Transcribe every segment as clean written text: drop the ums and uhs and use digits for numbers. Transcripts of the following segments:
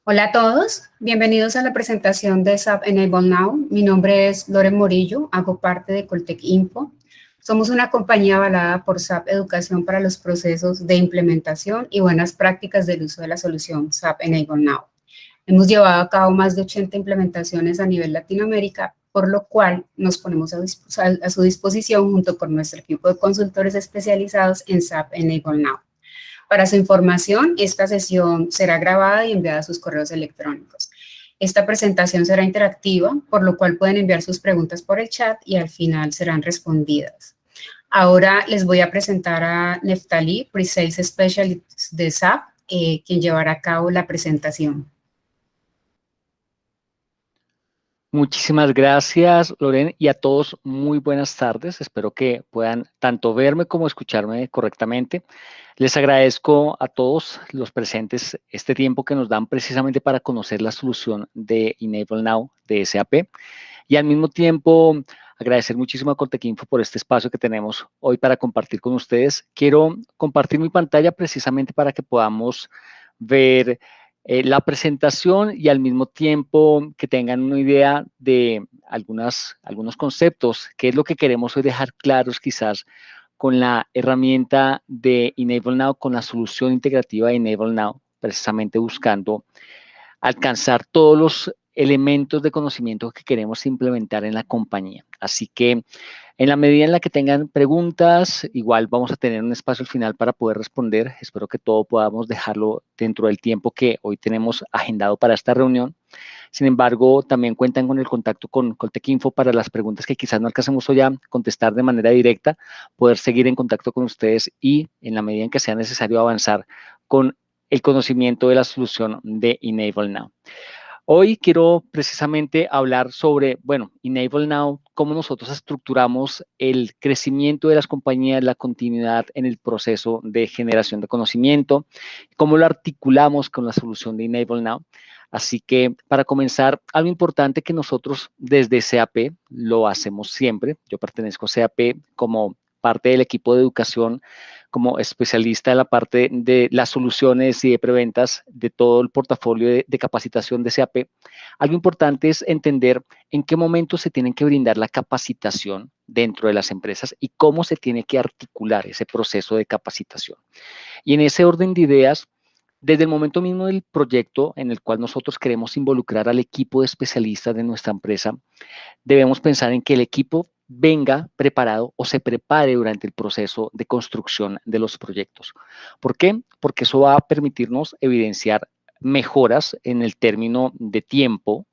Hola a todos, bienvenidos a la presentación de SAP Enable Now. Mi nombre es Loren Morillo, hago parte de Coltec Info. Somos una compañía avalada por SAP Educación para los procesos de implementación y buenas prácticas del uso de la solución SAP Enable Now. Hemos llevado a cabo más de 80 implementaciones a nivel Latinoamérica, por lo cual nos ponemos a su disposición junto con nuestro equipo de consultores especializados en SAP Enable Now. Para su información, esta sesión será grabada y enviada a sus correos electrónicos. Esta presentación será interactiva, por lo cual pueden enviar sus preguntas por el chat y al final serán respondidas. Ahora les voy a presentar a Neftali, Pre-Sales Specialist de SAP, quien llevará a cabo la presentación. Muchísimas gracias, Loren, y a todos muy buenas tardes. Espero que puedan tanto verme como escucharme correctamente. Les agradezco a todos los presentes este tiempo que nos dan precisamente para conocer la solución de Enable Now de SAP y al mismo tiempo agradecer muchísimo a Coltequinfo por este espacio que tenemos hoy para compartir con ustedes. Quiero compartir mi pantalla precisamente para que podamos ver la presentación y al mismo tiempo que tengan una idea de algunos conceptos, qué es lo que queremos hoy dejar claros quizás con la herramienta de Enable Now, con la solución integrativa de Enable Now, precisamente buscando alcanzar todos los elementos de conocimiento que queremos implementar en la compañía. Así que en la medida en la que tengan preguntas, igual vamos a tener un espacio al final para poder responder. Espero que todo podamos dejarlo dentro del tiempo que hoy tenemos agendado para esta reunión. Sin embargo, también cuentan con el contacto con Coltec Info para las preguntas que quizás no alcancemos hoy a contestar de manera directa, poder seguir en contacto con ustedes y en la medida en que sea necesario avanzar con el conocimiento de la solución de Enable Now. Hoy quiero precisamente hablar sobre, bueno, Enable Now, cómo nosotros estructuramos el crecimiento de las compañías, la continuidad en el proceso de generación de conocimiento, cómo lo articulamos con la solución de Enable Now. Así que para comenzar, algo importante que nosotros desde CAP lo hacemos siempre. Yo pertenezco a CAP como parte del equipo de educación, como especialista en la parte de las soluciones y de preventas de todo el portafolio de capacitación de CAP. Algo importante es entender en qué momento se tiene que brindar la capacitación dentro de las empresas y cómo se tiene que articular ese proceso de capacitación. Y en ese orden de ideas, desde el momento mismo del proyecto en el cual nosotros queremos involucrar al equipo de especialistas de nuestra empresa, debemos pensar en que el equipo venga preparado o se prepare durante el proceso de construcción de los proyectos. ¿Por qué? Porque eso va a permitirnos evidenciar mejoras en el término de tiempo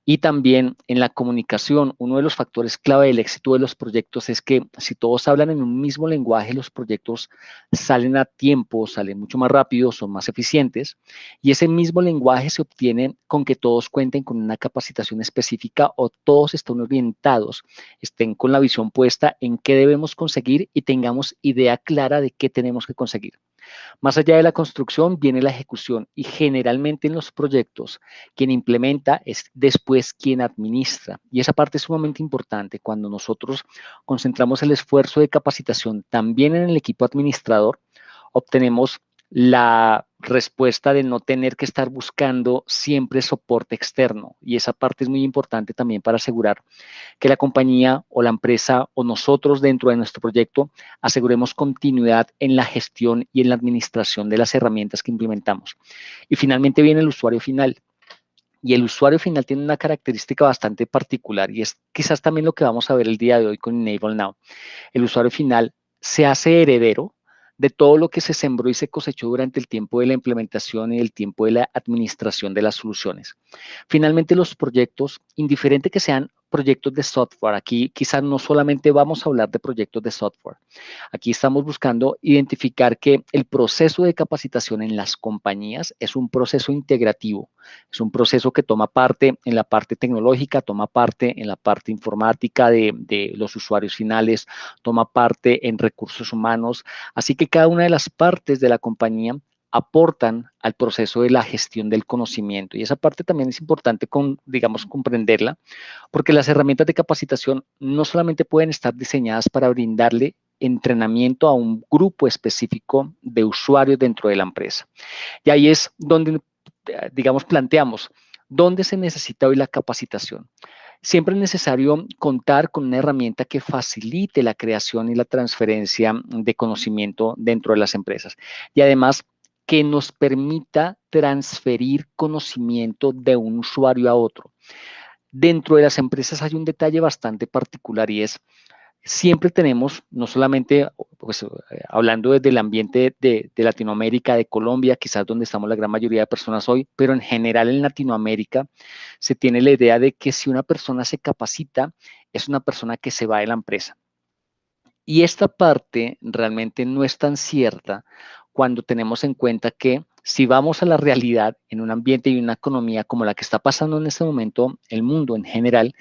y también en la comunicación. Uno de los factores clave del éxito de los proyectos es que si todos hablan en un mismo lenguaje, los proyectos salen a tiempo, salen mucho más rápido, son más eficientes. Y ese mismo lenguaje se obtiene con que todos cuenten con una capacitación específica o todos estén orientados, estén con la visión puesta en qué debemos conseguir y tengamos idea clara de qué tenemos que conseguir. Más allá de la construcción viene la ejecución y generalmente en los proyectos quien implementa es después quien administra. Y esa parte es sumamente importante cuando nosotros concentramos el esfuerzo de capacitación también en el equipo administrador, obtenemos la respuesta de no tener que estar buscando siempre soporte externo. Y esa parte es muy importante también para asegurar que la compañía o la empresa o nosotros dentro de nuestro proyecto aseguremos continuidad en la gestión y en la administración de las herramientas que implementamos. Y finalmente viene el usuario final. Y el usuario final tiene una característica bastante particular y es quizás también lo que vamos a ver el día de hoy con Enable Now. El usuario final se hace heredero de todo lo que se sembró y se cosechó durante el tiempo de la implementación y el tiempo de la administración de las soluciones. Finalmente, los proyectos, indiferente que sean proyectos de software, aquí quizás no solamente vamos a hablar de proyectos de software, aquí estamos buscando identificar que el proceso de capacitación en las compañías es un proceso integrativo, es un proceso que toma parte en la parte tecnológica, toma parte en la parte informática de los usuarios finales, toma parte en recursos humanos, así que cada una de las partes de la compañía aportan al proceso de la gestión del conocimiento. Y esa parte también es importante, digamos, comprenderla, porque las herramientas de capacitación no solamente pueden estar diseñadas para brindarle entrenamiento a un grupo específico de usuarios dentro de la empresa. Y ahí es donde digamos, planteamos, ¿dónde se necesita hoy la capacitación? Siempre es necesario contar con una herramienta que facilite la creación y la transferencia de conocimiento dentro de las empresas. Y además, que nos permita transferir conocimiento de un usuario a otro. Dentro de las empresas hay un detalle bastante particular y es, siempre tenemos, no solamente, pues, hablando desde el ambiente de Latinoamérica, de Colombia, quizás donde estamos la gran mayoría de personas hoy, pero en general en Latinoamérica se tiene la idea de que si una persona se capacita, es una persona que se va de la empresa. Y esta parte realmente no es tan cierta cuando tenemos en cuenta que si vamos a la realidad en un ambiente y una economía como la que está pasando en este momento, el mundo en general,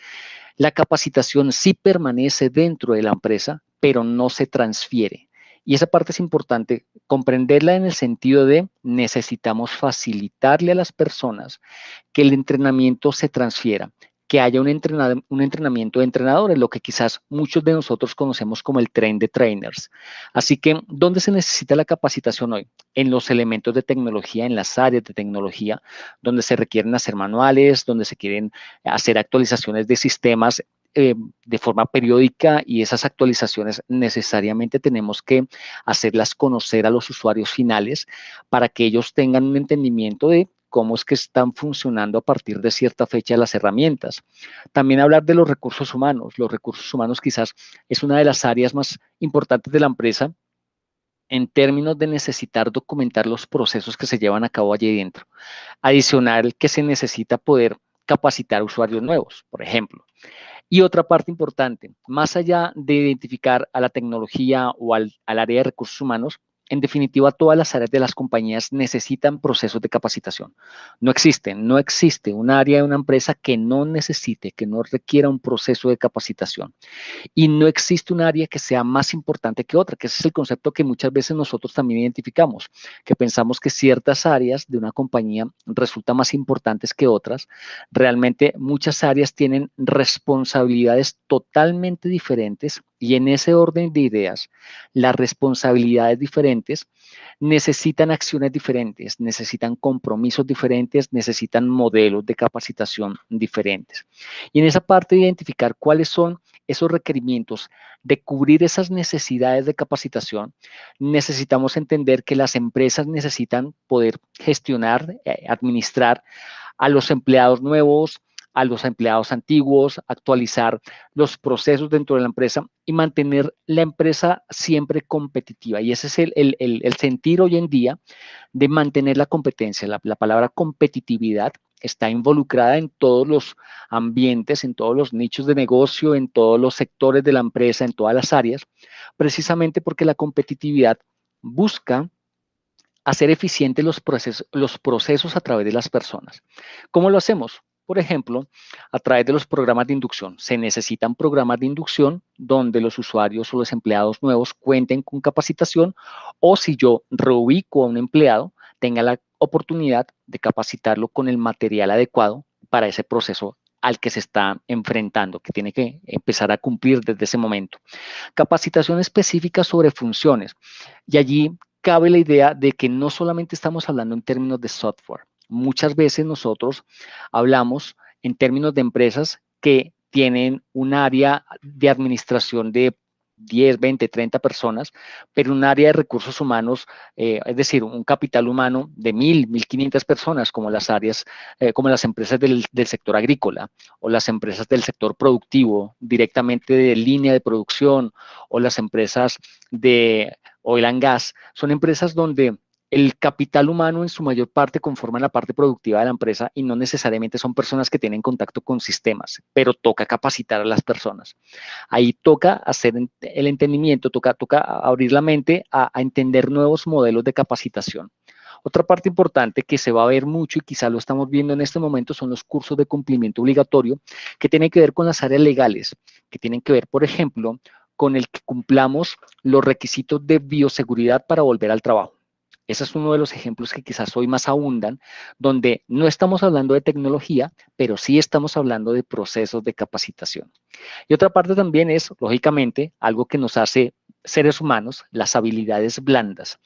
la capacitación sí permanece dentro de la empresa, pero no se transfiere. Y esa parte es importante comprenderla en el sentido de necesitamos facilitarle a las personas que el entrenamiento se transfiera, que haya un entrenamiento de entrenadores, lo que quizás muchos de nosotros conocemos como el train de trainers. Así que, ¿dónde se necesita la capacitación hoy? En los elementos de tecnología, en las áreas de tecnología, donde se requieren hacer manuales, donde se quieren hacer actualizaciones de sistemas de forma periódica, y esas actualizaciones necesariamente tenemos que hacerlas conocer a los usuarios finales para que ellos tengan un entendimiento de cómo es que están funcionando a partir de cierta fecha las herramientas. También hablar de los recursos humanos. Los recursos humanos quizás es una de las áreas más importantes de la empresa en términos de necesitar documentar los procesos que se llevan a cabo allí dentro. Adicional, que se necesita poder capacitar usuarios nuevos, por ejemplo. Y otra parte importante, más allá de identificar a la tecnología o al área de recursos humanos, en definitiva, todas las áreas de las compañías necesitan procesos de capacitación. No existe un área de una empresa que no necesite, que no requiera un proceso de capacitación. Y no existe un área que sea más importante que otra, que ese es el concepto que muchas veces nosotros también identificamos, que pensamos que ciertas áreas de una compañía resultan más importantes que otras. Realmente muchas áreas tienen responsabilidades totalmente diferentes, y en ese orden de ideas, las responsabilidades diferentes necesitan acciones diferentes, necesitan compromisos diferentes, necesitan modelos de capacitación diferentes. Y en esa parte de identificar cuáles son esos requerimientos, de cubrir esas necesidades de capacitación, necesitamos entender que las empresas necesitan poder gestionar, administrar a los empleados nuevos, a los empleados antiguos, actualizar los procesos dentro de la empresa y mantener la empresa siempre competitiva. Y ese es el sentir hoy en día de mantener la competencia. La palabra competitividad está involucrada en todos los ambientes, en todos los nichos de negocio, en todos los sectores de la empresa, en todas las áreas, precisamente porque la competitividad busca hacer eficientes los procesos a través de las personas. ¿Cómo lo hacemos? Por ejemplo, a través de los programas de inducción. Se necesitan programas de inducción donde los usuarios o los empleados nuevos cuenten con capacitación, o si yo reubico a un empleado, tenga la oportunidad de capacitarlo con el material adecuado para ese proceso al que se está enfrentando, que tiene que empezar a cumplir desde ese momento. Capacitación específica sobre funciones. Y allí cabe la idea de que no solamente estamos hablando en términos de software. Muchas veces nosotros hablamos en términos de empresas que tienen un área de administración de 10, 20, 30 personas, pero un área de recursos humanos, es decir, un capital humano de 1,000, 1,500 personas, como las áreas, como las empresas del sector agrícola, o las empresas del sector productivo, directamente de línea de producción, o las empresas de oil and gas. Son empresas donde el capital humano en su mayor parte conforma la parte productiva de la empresa, y no necesariamente son personas que tienen contacto con sistemas, pero toca capacitar a las personas. Ahí toca hacer el entendimiento, toca abrir la mente a entender nuevos modelos de capacitación. Otra parte importante que se va a ver mucho, y quizá lo estamos viendo en este momento, son los cursos de cumplimiento obligatorio, que tienen que ver con las áreas legales, que tienen que ver, por ejemplo, con el que cumplamos los requisitos de bioseguridad para volver al trabajo. Ese es uno de los ejemplos que quizás hoy más abundan, donde no estamos hablando de tecnología, pero sí estamos hablando de procesos de capacitación. Y otra parte también es, lógicamente, algo que nos hace seres humanos las habilidades blandas,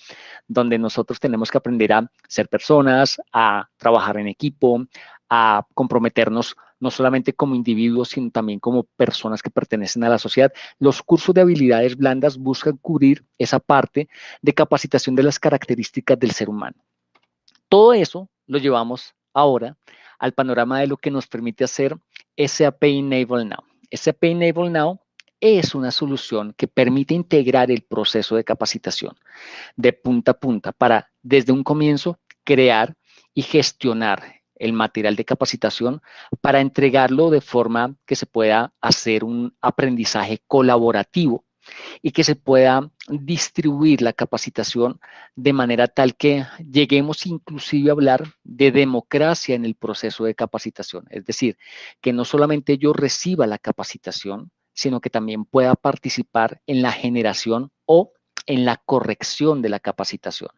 donde nosotros tenemos que aprender a ser personas, a trabajar en equipo, a comprometernos no solamente como individuos, sino también como personas que pertenecen a la sociedad. Los cursos de habilidades blandas buscan cubrir esa parte de capacitación de las características del ser humano. Todo eso lo llevamos ahora al panorama de lo que nos permite hacer SAP Enable Now. SAP Enable Now es una solución que permite integrar el proceso de capacitación de punta a punta para, desde un comienzo, crear y gestionar el material de capacitación para entregarlo de forma que se pueda hacer un aprendizaje colaborativo y que se pueda distribuir la capacitación de manera tal que lleguemos inclusive a hablar de democracia en el proceso de capacitación. Es decir, que no solamente yo reciba la capacitación, sino que también pueda participar en la generación o en la corrección de la capacitación.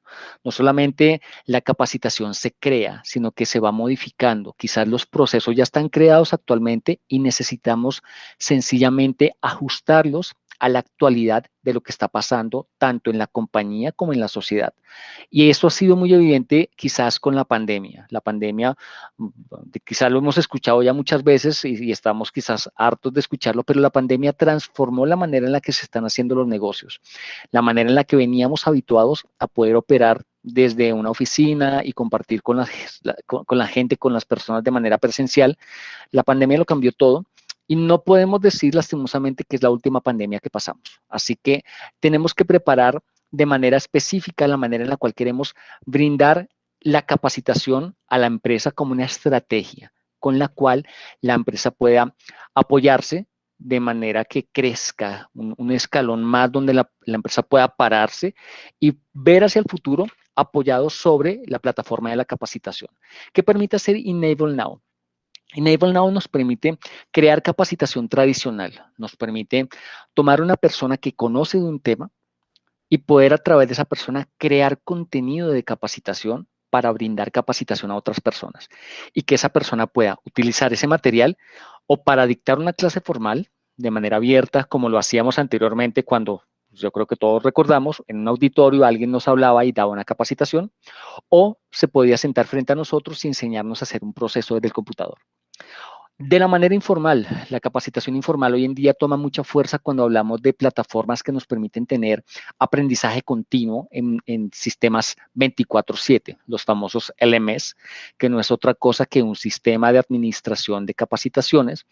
No solamente la capacitación se crea, sino que se va modificando. Quizás los procesos ya están creados actualmente y necesitamos sencillamente ajustarlos a la actualidad de lo que está pasando tanto en la compañía como en la sociedad. Y eso ha sido muy evidente quizás con la pandemia. La pandemia, quizás lo hemos escuchado ya muchas veces y estamos quizás hartos de escucharlo, pero la pandemia transformó la manera en la que se están haciendo los negocios, la manera en la que veníamos habituados a poder operar desde una oficina y compartir con la gente, con las personas de manera presencial. La pandemia lo cambió todo. Y no podemos decir lastimosamente que es la última pandemia que pasamos. Así que tenemos que preparar de manera específica la manera en la cual queremos brindar la capacitación a la empresa como una estrategia con la cual la empresa pueda apoyarse de manera que crezca un escalón más donde la empresa pueda pararse y ver hacia el futuro apoyado sobre la plataforma de la capacitación. ¿Qué permite hacer Enable Now? Enable Now nos permite crear capacitación tradicional, nos permite tomar una persona que conoce de un tema y poder a través de esa persona crear contenido de capacitación para brindar capacitación a otras personas y que esa persona pueda utilizar ese material o para dictar una clase formal de manera abierta, como lo hacíamos anteriormente cuando yo creo que todos recordamos, en un auditorio alguien nos hablaba y daba una capacitación, o se podía sentar frente a nosotros y enseñarnos a hacer un proceso desde el computador. De la manera informal, la capacitación informal hoy en día toma mucha fuerza cuando hablamos de plataformas que nos permiten tener aprendizaje continuo en sistemas 24/7, los famosos LMS, que no es otra cosa que un sistema de administración de capacitaciones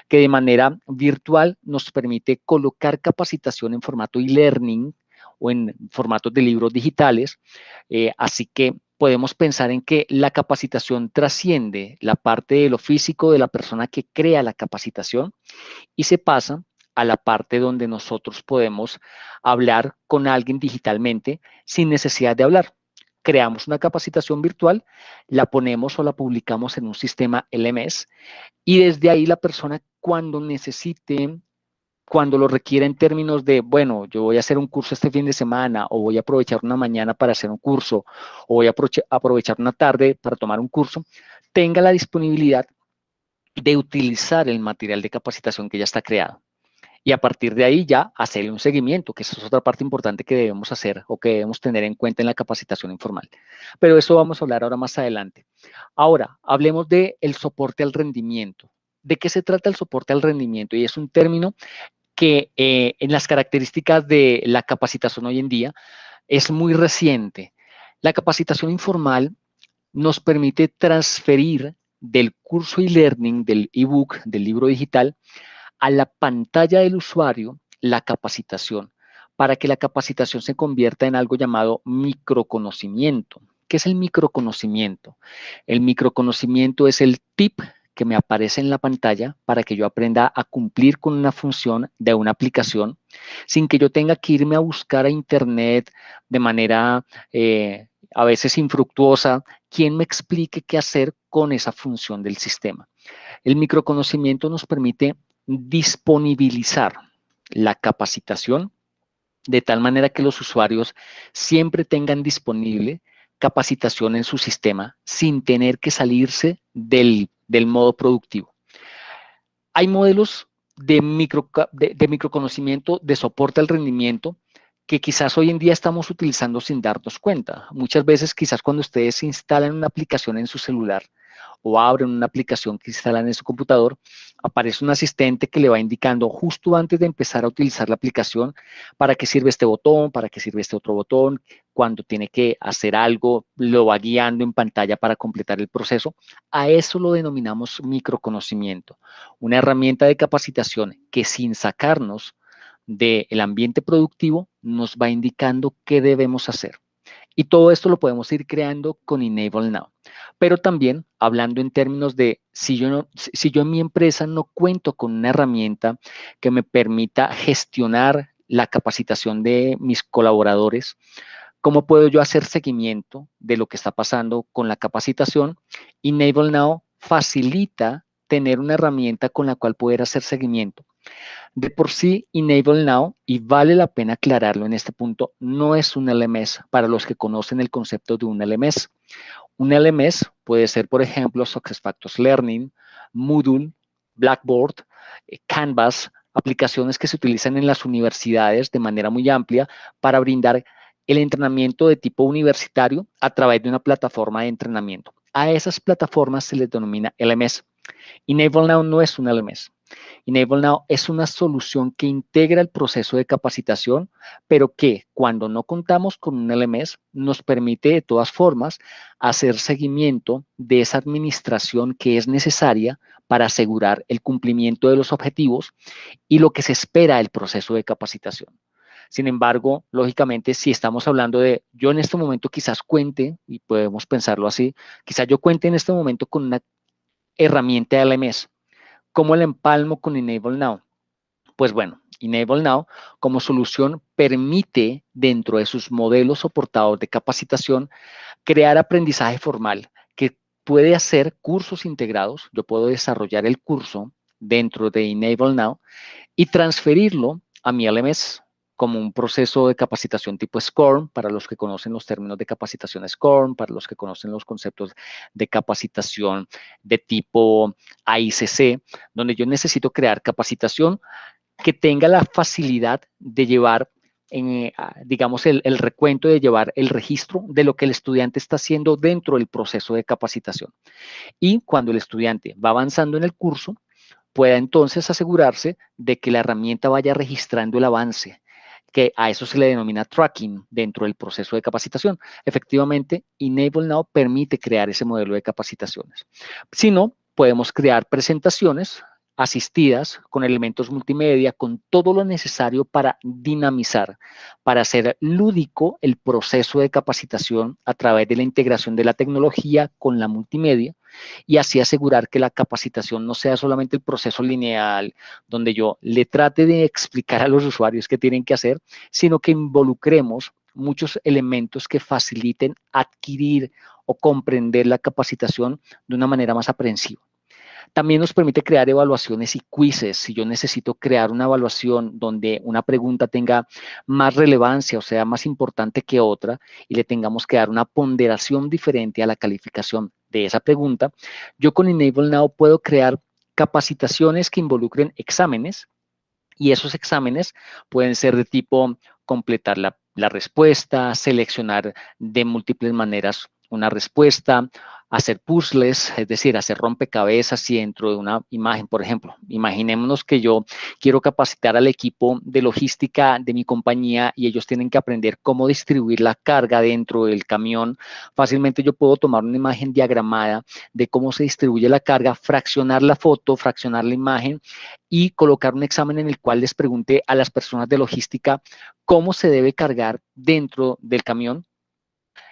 que de manera virtual nos permite colocar capacitación en formato e-learning o en formatos de libros digitales, así que podemos pensar en que la capacitación trasciende la parte de lo físico de la persona que crea la capacitación y se pasa a la parte donde nosotros podemos hablar con alguien digitalmente sin necesidad de hablar. Creamos una capacitación virtual, la ponemos o la publicamos en un sistema LMS y desde ahí la persona cuando necesite, cuando lo requiera en términos de, bueno, yo voy a hacer un curso este fin de semana o voy a aprovechar una mañana para hacer un curso o voy a aprovechar una tarde para tomar un curso, tenga la disponibilidad de utilizar el material de capacitación que ya está creado. Y a partir de ahí ya hacerle un seguimiento, que esa es otra parte importante que debemos hacer o que debemos tener en cuenta en la capacitación informal. Pero eso vamos a hablar ahora más adelante. Ahora, hablemos del soporte al rendimiento. ¿De qué se trata el soporte al rendimiento? Y es un término que en las características de la capacitación hoy en día es muy reciente. La capacitación informal nos permite transferir del curso e-learning, del ebook, del libro digital, a la pantalla del usuario la capacitación, para que la capacitación se convierta en algo llamado microconocimiento. ¿Qué es el microconocimiento? El microconocimiento es el tip que me aparece en la pantalla para que yo aprenda a cumplir con una función de una aplicación sin que yo tenga que irme a buscar a internet de manera a veces infructuosa, quien me explique qué hacer con esa función del sistema. El microconocimiento nos permite disponibilizar la capacitación de tal manera que los usuarios siempre tengan disponible capacitación en su sistema sin tener que salirse del modo productivo. Hay modelos de microconocimiento, de soporte al rendimiento, que quizás hoy en día estamos utilizando sin darnos cuenta. Muchas veces, quizás cuando ustedes instalan una aplicación en su celular o abren una aplicación que instalan en su computador, aparece un asistente que le va indicando justo antes de empezar a utilizar la aplicación para qué sirve este botón, para qué sirve este otro botón, cuando tiene que hacer algo, lo va guiando en pantalla para completar el proceso. A eso lo denominamos microconocimiento, una herramienta de capacitación que sin sacarnos del ambiente productivo nos va indicando qué debemos hacer. Y todo esto lo podemos ir creando con Enable Now. Pero también hablando en términos de si yo en mi empresa no cuento con una herramienta que me permita gestionar la capacitación de mis colaboradores, ¿cómo puedo yo hacer seguimiento de lo que está pasando con la capacitación? Enable Now facilita tener una herramienta con la cual poder hacer seguimiento. De por sí, Enable Now, y vale la pena aclararlo en este punto, no es un LMS para los que conocen el concepto de un LMS. Un LMS puede ser, por ejemplo, SuccessFactors Learning, Moodle, Blackboard, Canvas, aplicaciones que se utilizan en las universidades de manera muy amplia para brindar el entrenamiento de tipo universitario a través de una plataforma de entrenamiento. A esas plataformas se les denomina LMS. Enable Now no es un LMS. Enable Now es una solución que integra el proceso de capacitación, pero que cuando no contamos con un LMS nos permite de todas formas hacer seguimiento de esa administración que es necesaria para asegurar el cumplimiento de los objetivos y lo que se espera del proceso de capacitación. Sin embargo, lógicamente, si estamos hablando de, yo en este momento quizás cuente, y podemos pensarlo así, quizás yo cuente en este momento con una herramienta de LMS. ¿Cómo la empalmo con Enable Now? Pues bueno, Enable Now como solución permite dentro de sus modelos soportados de capacitación crear aprendizaje formal que puede hacer cursos integrados. Yo puedo desarrollar el curso dentro de Enable Now y transferirlo a mi LMS como un proceso de capacitación tipo SCORM, para los que conocen los términos de capacitación SCORM, para los que conocen los conceptos de capacitación de tipo AICC, donde yo necesito crear capacitación que tenga la facilidad de llevar, digamos, el recuento, de llevar el registro de lo que el estudiante está haciendo dentro del proceso de capacitación. Y cuando el estudiante va avanzando en el curso, pueda entonces asegurarse de que la herramienta vaya registrando el avance, que a eso se le denomina tracking dentro del proceso de capacitación. Efectivamente, Enable Now permite crear ese modelo de capacitaciones. Si no, podemos crear presentaciones asistidas con elementos multimedia, con todo lo necesario para dinamizar, para hacer lúdico el proceso de capacitación a través de la integración de la tecnología con la multimedia, y así asegurar que la capacitación no sea solamente el proceso lineal donde yo le trate de explicar a los usuarios qué tienen que hacer, sino que involucremos muchos elementos que faciliten adquirir o comprender la capacitación de una manera más aprehensiva. También nos permite crear evaluaciones y quizzes. Si yo necesito crear una evaluación donde una pregunta tenga más relevancia, o sea, más importante que otra, y le tengamos que dar una ponderación diferente a la calificación de esa pregunta, yo con Enable Now puedo crear capacitaciones que involucren exámenes, y esos exámenes pueden ser de tipo completar la respuesta, seleccionar de múltiples maneras una respuesta, hacer puzzles, es decir, hacer rompecabezas y dentro de una imagen, por ejemplo, imaginémonos que yo quiero capacitar al equipo de logística de mi compañía y ellos tienen que aprender cómo distribuir la carga dentro del camión. Fácilmente yo puedo tomar una imagen diagramada de cómo se distribuye la carga, fraccionar la foto, fraccionar la imagen y colocar un examen en el cual les pregunte a las personas de logística cómo se debe cargar dentro del camión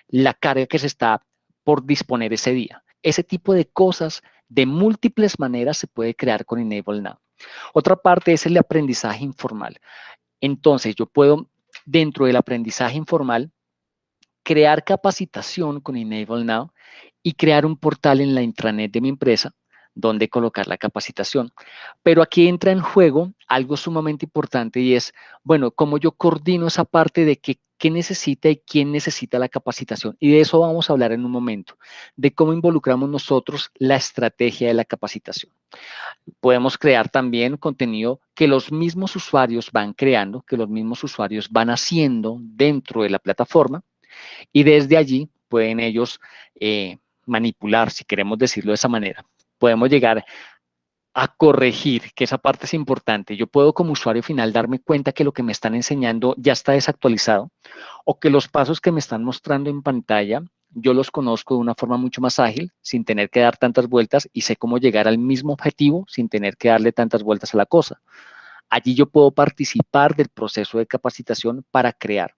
la carga que se está por disponer ese día. Ese tipo de cosas de múltiples maneras se puede crear con Enable Now. Otra parte es el aprendizaje informal. Entonces, yo puedo, dentro del aprendizaje informal, crear capacitación con Enable Now y crear un portal en la intranet de mi empresa donde colocar la capacitación. Pero aquí entra en juego algo sumamente importante y es, bueno, cómo yo coordino esa parte de que qué necesita y quién necesita la capacitación. Y de eso vamos a hablar en un momento, de cómo involucramos nosotros la estrategia de la capacitación. Podemos crear también contenido que los mismos usuarios van creando, que los mismos usuarios van haciendo dentro de la plataforma y desde allí pueden ellos manipular, si queremos decirlo de esa manera. Podemos llegar a corregir, que esa parte es importante. Yo puedo como usuario final darme cuenta que lo que me están enseñando ya está desactualizado o que los pasos que me están mostrando en pantalla yo los conozco de una forma mucho más ágil, sin tener que dar tantas vueltas y sé cómo llegar al mismo objetivo sin tener que darle tantas vueltas a la cosa. Allí yo puedo participar del proceso de capacitación para crear,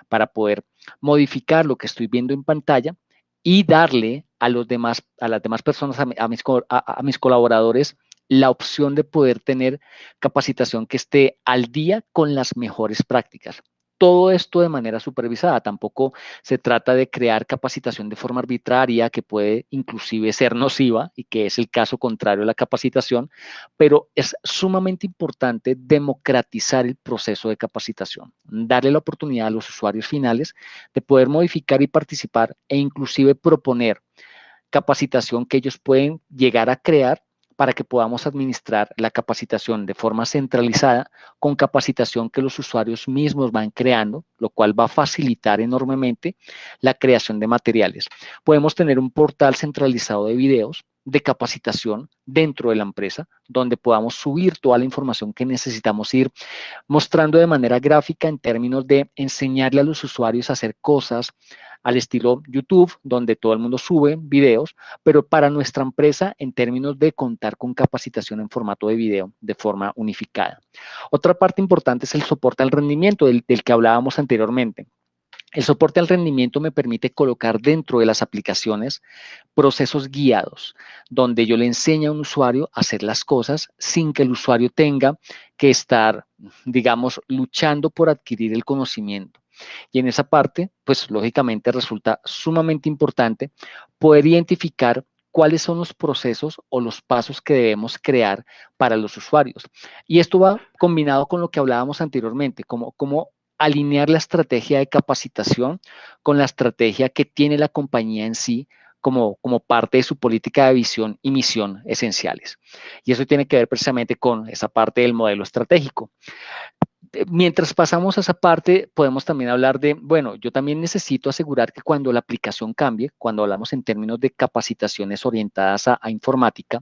para poder modificar lo que estoy viendo en pantalla y darle a las demás personas, a mis colaboradores, la opción de poder tener capacitación que esté al día con las mejores prácticas. Todo esto de manera supervisada. Tampoco se trata de crear capacitación de forma arbitraria que puede inclusive ser nociva y que es el caso contrario de la capacitación, pero es sumamente importante democratizar el proceso de capacitación, darle la oportunidad a los usuarios finales de poder modificar y participar e inclusive proponer capacitación que ellos pueden llegar a crear para que podamos administrar la capacitación de forma centralizada con capacitación que los usuarios mismos van creando, lo cual va a facilitar enormemente la creación de materiales. Podemos tener un portal centralizado de videos de capacitación dentro de la empresa, donde podamos subir toda la información que necesitamos ir mostrando de manera gráfica en términos de enseñarle a los usuarios a hacer cosas al estilo YouTube, donde todo el mundo sube videos, pero para nuestra empresa en términos de contar con capacitación en formato de video de forma unificada. Otra parte importante es el soporte al rendimiento del que hablábamos anteriormente. El soporte al rendimiento me permite colocar dentro de las aplicaciones procesos guiados, donde yo le enseño a un usuario a hacer las cosas sin que el usuario tenga que estar, digamos, luchando por adquirir el conocimiento. Y en esa parte, pues lógicamente resulta sumamente importante poder identificar cuáles son los procesos o los pasos que debemos crear para los usuarios. Y esto va combinado con lo que hablábamos anteriormente, como alinear la estrategia de capacitación con la estrategia que tiene la compañía en sí como parte de su política de visión y misión esenciales. Y eso tiene que ver precisamente con esa parte del modelo estratégico. Mientras pasamos a esa parte, podemos también hablar de, bueno, yo también necesito asegurar que cuando la aplicación cambie, cuando hablamos en términos de capacitaciones orientadas a informática,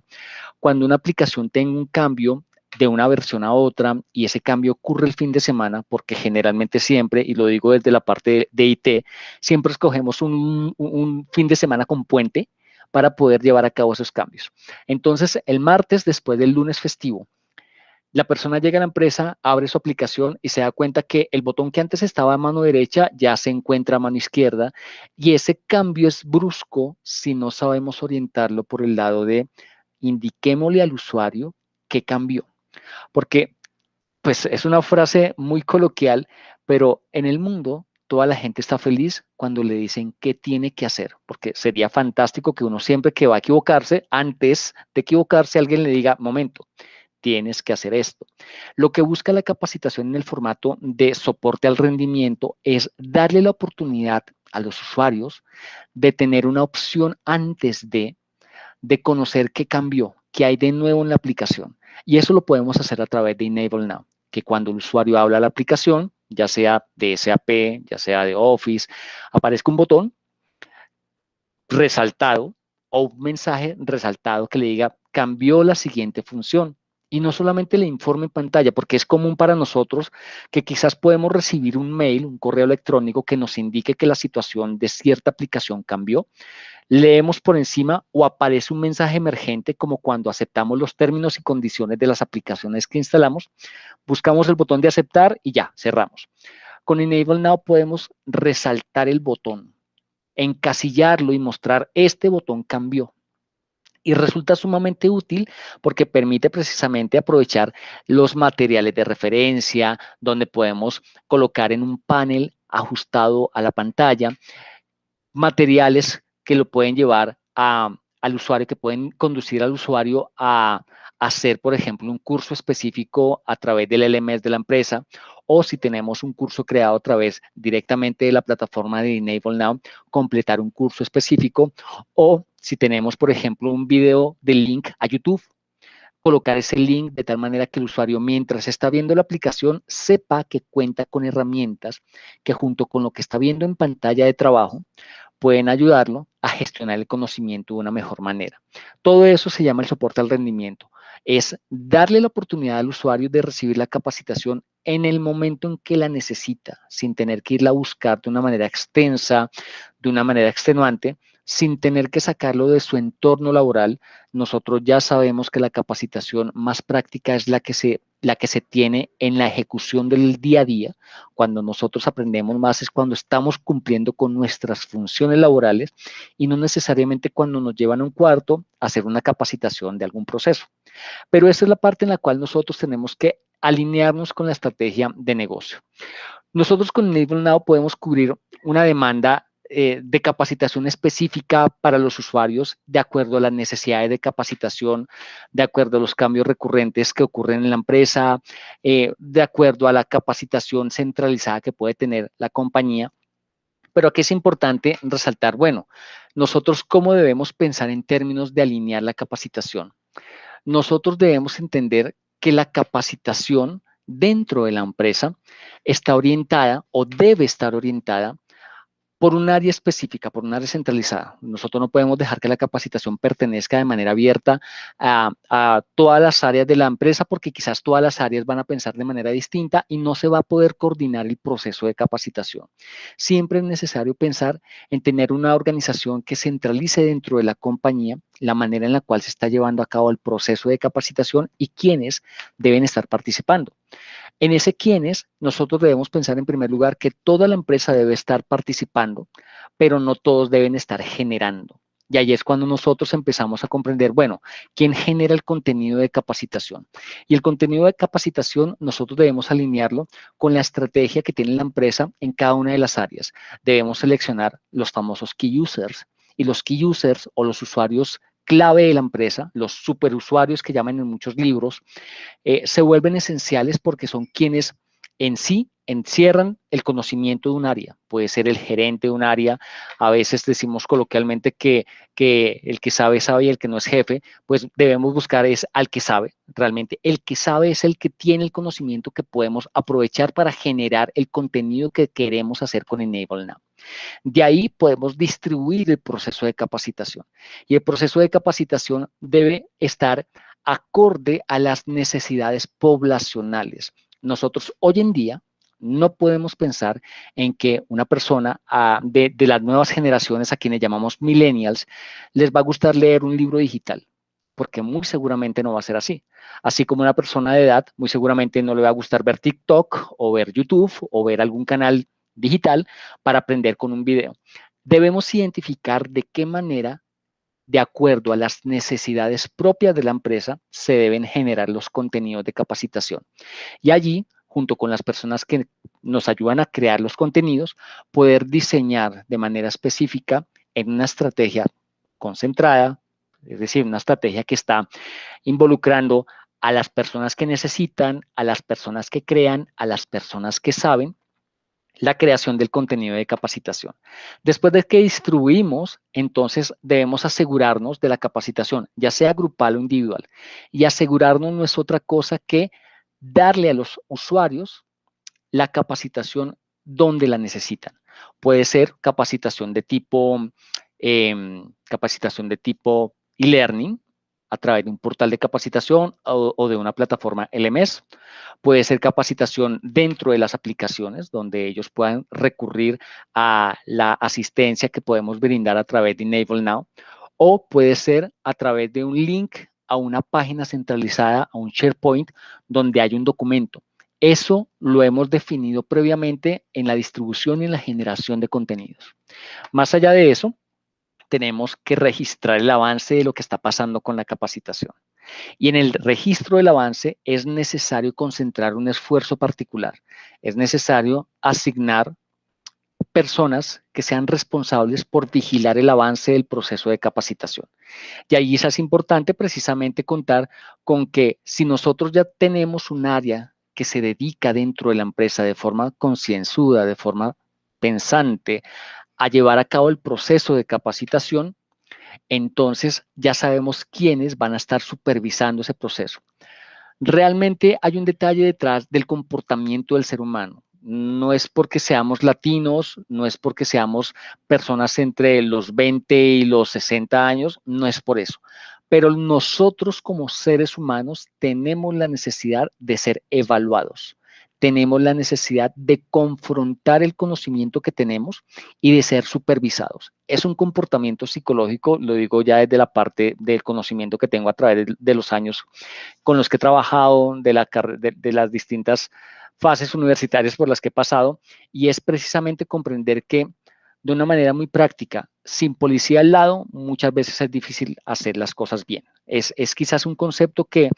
cuando una aplicación tenga un cambio de una versión a otra y ese cambio ocurre el fin de semana, porque generalmente siempre, y lo digo desde la parte de IT, siempre escogemos un fin de semana con puente para poder llevar a cabo esos cambios. Entonces, el martes, después del lunes festivo, la persona llega a la empresa, abre su aplicación y se da cuenta que el botón que antes estaba a mano derecha ya se encuentra a mano izquierda y ese cambio es brusco si no sabemos orientarlo por el lado de indiquémosle al usuario qué cambió. Porque pues es una frase muy coloquial, pero en el mundo toda la gente está feliz cuando le dicen qué tiene que hacer, porque sería fantástico que uno siempre que va a equivocarse, antes de equivocarse, alguien le diga, momento, tienes que hacer esto. Lo que busca la capacitación en el formato de soporte al rendimiento es darle la oportunidad a los usuarios de tener una opción antes de conocer qué cambió, qué hay de nuevo en la aplicación. Y eso lo podemos hacer a través de Enable Now, que cuando el usuario habla a la aplicación, ya sea de SAP, ya sea de Office, aparezca un botón resaltado o un mensaje resaltado que le diga cambió la siguiente función. Y no solamente le informe en pantalla, porque es común para nosotros que quizás podemos recibir un mail, un correo electrónico que nos indique que la situación de cierta aplicación cambió. Leemos por encima o aparece un mensaje emergente como cuando aceptamos los términos y condiciones de las aplicaciones que instalamos. Buscamos el botón de aceptar y ya, cerramos. Con Enable Now podemos resaltar el botón, encasillarlo y mostrar este botón cambió. Y resulta sumamente útil porque permite precisamente aprovechar los materiales de referencia, donde podemos colocar en un panel ajustado a la pantalla materiales que lo pueden llevar al usuario, que pueden conducir al usuario a hacer, por ejemplo, un curso específico a través del LMS de la empresa o si tenemos un curso creado a través directamente de la plataforma de Enable Now, completar un curso específico, o si tenemos, por ejemplo, un video de link a YouTube, colocar ese link de tal manera que el usuario, mientras está viendo la aplicación, sepa que cuenta con herramientas que junto con lo que está viendo en pantalla de trabajo, pueden ayudarlo a gestionar el conocimiento de una mejor manera. Todo eso se llama el soporte al rendimiento. Es darle la oportunidad al usuario de recibir la capacitación en el momento en que la necesita, sin tener que irla a buscar de una manera extensa, de una manera extenuante, sin tener que sacarlo de su entorno laboral. Nosotros ya sabemos que la capacitación más práctica es la que se tiene en la ejecución del día a día. Cuando nosotros aprendemos más es cuando estamos cumpliendo con nuestras funciones laborales y no necesariamente cuando nos llevan a un cuarto a hacer una capacitación de algún proceso. Pero esa es la parte en la cual nosotros tenemos que alinearnos con la estrategia de negocio. Nosotros con Enable Now podemos cubrir una demanda de capacitación específica para los usuarios de acuerdo a las necesidades de capacitación, de acuerdo a los cambios recurrentes que ocurren en la empresa, de acuerdo a la capacitación centralizada que puede tener la compañía. Pero aquí es importante resaltar, bueno, nosotros cómo debemos pensar en términos de alinear la capacitación. Nosotros debemos entender que la capacitación dentro de la empresa está orientada o debe estar orientada por un área específica, por un área centralizada. Nosotros no podemos dejar que la capacitación pertenezca de manera abierta a todas las áreas de la empresa, porque quizás todas las áreas van a pensar de manera distinta y no se va a poder coordinar el proceso de capacitación. Siempre es necesario pensar en tener una organización que centralice dentro de la compañía la manera en la cual se está llevando a cabo el proceso de capacitación y quiénes deben estar participando. En ese quiénes, nosotros debemos pensar en primer lugar que toda la empresa debe estar participando, pero no todos deben estar generando. Y ahí es cuando nosotros empezamos a comprender, bueno, ¿quién genera el contenido de capacitación? Y el contenido de capacitación nosotros debemos alinearlo con la estrategia que tiene la empresa en cada una de las áreas. Debemos seleccionar los famosos key users, y los key users o los usuarios clave de la empresa, los superusuarios que llaman en muchos libros, se vuelven esenciales porque son quienes en sí encierran el conocimiento de un área. Puede ser el gerente de un área. A veces decimos coloquialmente que el que sabe, sabe y el que no es jefe. Pues debemos buscar es al que sabe. Realmente el que sabe es el que tiene el conocimiento que podemos aprovechar para generar el contenido que queremos hacer con Enable Now. De ahí podemos distribuir el proceso de capacitación. Y el proceso de capacitación debe estar acorde a las necesidades poblacionales. Nosotros hoy en día no podemos pensar en que una persona de las nuevas generaciones, a quienes llamamos millennials, les va a gustar leer un libro digital, porque muy seguramente no va a ser así. Así como una persona de edad, muy seguramente no le va a gustar ver TikTok o ver YouTube o ver algún canal digital para aprender con un video. Debemos identificar de qué manera, de acuerdo a las necesidades propias de la empresa, se deben generar los contenidos de capacitación. Y allí, junto con las personas que nos ayudan a crear los contenidos, poder diseñar de manera específica en una estrategia concentrada, es decir, una estrategia que está involucrando a las personas que necesitan, a las personas que crean, a las personas que saben, la creación del contenido de capacitación. Después de que distribuimos, entonces debemos asegurarnos de la capacitación, ya sea grupal o individual. Y asegurarnos no es otra cosa que darle a los usuarios la capacitación donde la necesitan. Puede ser capacitación de tipo e-learning a través de un portal de capacitación o de una plataforma LMS. Puede ser capacitación dentro de las aplicaciones donde ellos puedan recurrir a la asistencia que podemos brindar a través de Enable Now, o puede ser a través de un link a una página centralizada, a un SharePoint, donde hay un documento. Eso lo hemos definido previamente en la distribución y en la generación de contenidos. Más allá de eso, tenemos que registrar el avance de lo que está pasando con la capacitación. Y en el registro del avance es necesario concentrar un esfuerzo particular. Es necesario asignar personas que sean responsables por vigilar el avance del proceso de capacitación. Y ahí es importante precisamente contar con que si nosotros ya tenemos un área que se dedica dentro de la empresa de forma concienzuda, de forma pensante, a llevar a cabo el proceso de capacitación, entonces ya sabemos quiénes van a estar supervisando ese proceso. Realmente hay un detalle detrás del comportamiento del ser humano. No es porque seamos latinos, no es porque seamos personas entre los 20 y los 60 años, no es por eso. Pero nosotros como seres humanos tenemos la necesidad de ser evaluados. Tenemos la necesidad de confrontar el conocimiento que tenemos y de ser supervisados. Es un comportamiento psicológico, lo digo ya desde la parte del conocimiento que tengo a través de los años con los que he trabajado, de las distintas fases universitarias por las que he pasado, y es precisamente comprender que de una manera muy práctica, sin policía al lado, muchas veces es difícil hacer las cosas bien. Es quizás un concepto que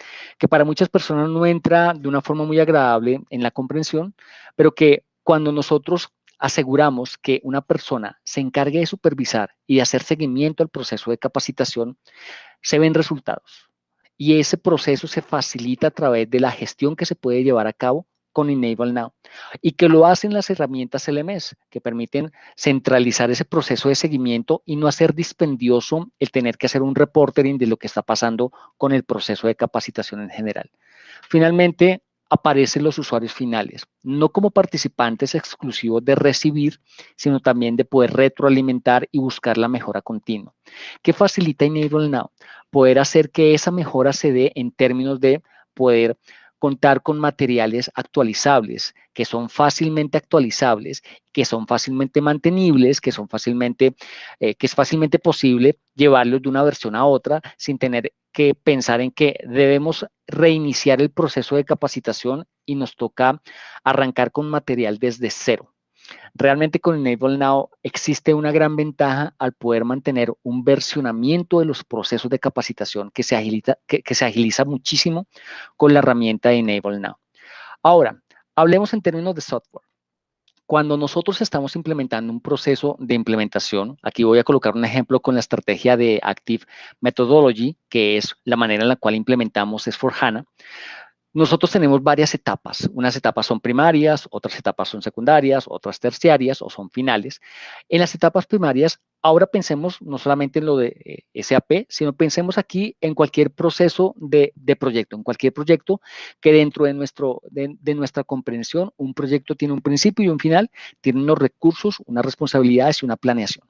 para muchas personas no entra de una forma muy agradable en la comprensión, pero que cuando nosotros aseguramos que una persona se encargue de supervisar y de hacer seguimiento al proceso de capacitación, se ven resultados. Y ese proceso se facilita a través de la gestión que se puede llevar a cabo con Enable Now y que lo hacen las herramientas LMS que permiten centralizar ese proceso de seguimiento y no hacer dispendioso el tener que hacer un reporting de lo que está pasando con el proceso de capacitación en general. Finalmente, aparecen los usuarios finales, no como participantes exclusivos de recibir, sino también de poder retroalimentar y buscar la mejora continua. ¿Qué facilita Enable Now? Poder hacer que esa mejora se dé en términos de poder contar con materiales actualizables, que son fácilmente actualizables, que son fácilmente mantenibles, que es fácilmente posible llevarlos de una versión a otra sin tener que pensar en que debemos reiniciar el proceso de capacitación y nos toca arrancar con material desde cero. Realmente con Enable Now existe una gran ventaja al poder mantener un versionamiento de los procesos de capacitación que se agiliza muchísimo con la herramienta de Enable Now. Ahora, hablemos en términos de software. Cuando nosotros estamos implementando un proceso de implementación, aquí voy a colocar un ejemplo con la estrategia de Active Methodology, que es la manera en la cual implementamos S4HANA. Nosotros tenemos varias etapas. Unas etapas son primarias, otras etapas son secundarias, otras terciarias o son finales. En las etapas primarias, ahora pensemos no solamente en lo de SAP, sino pensemos aquí en cualquier proceso de proyecto, en cualquier proyecto que dentro de nuestra comprensión, un proyecto tiene un principio y un final, tiene unos recursos, unas responsabilidades y una planeación.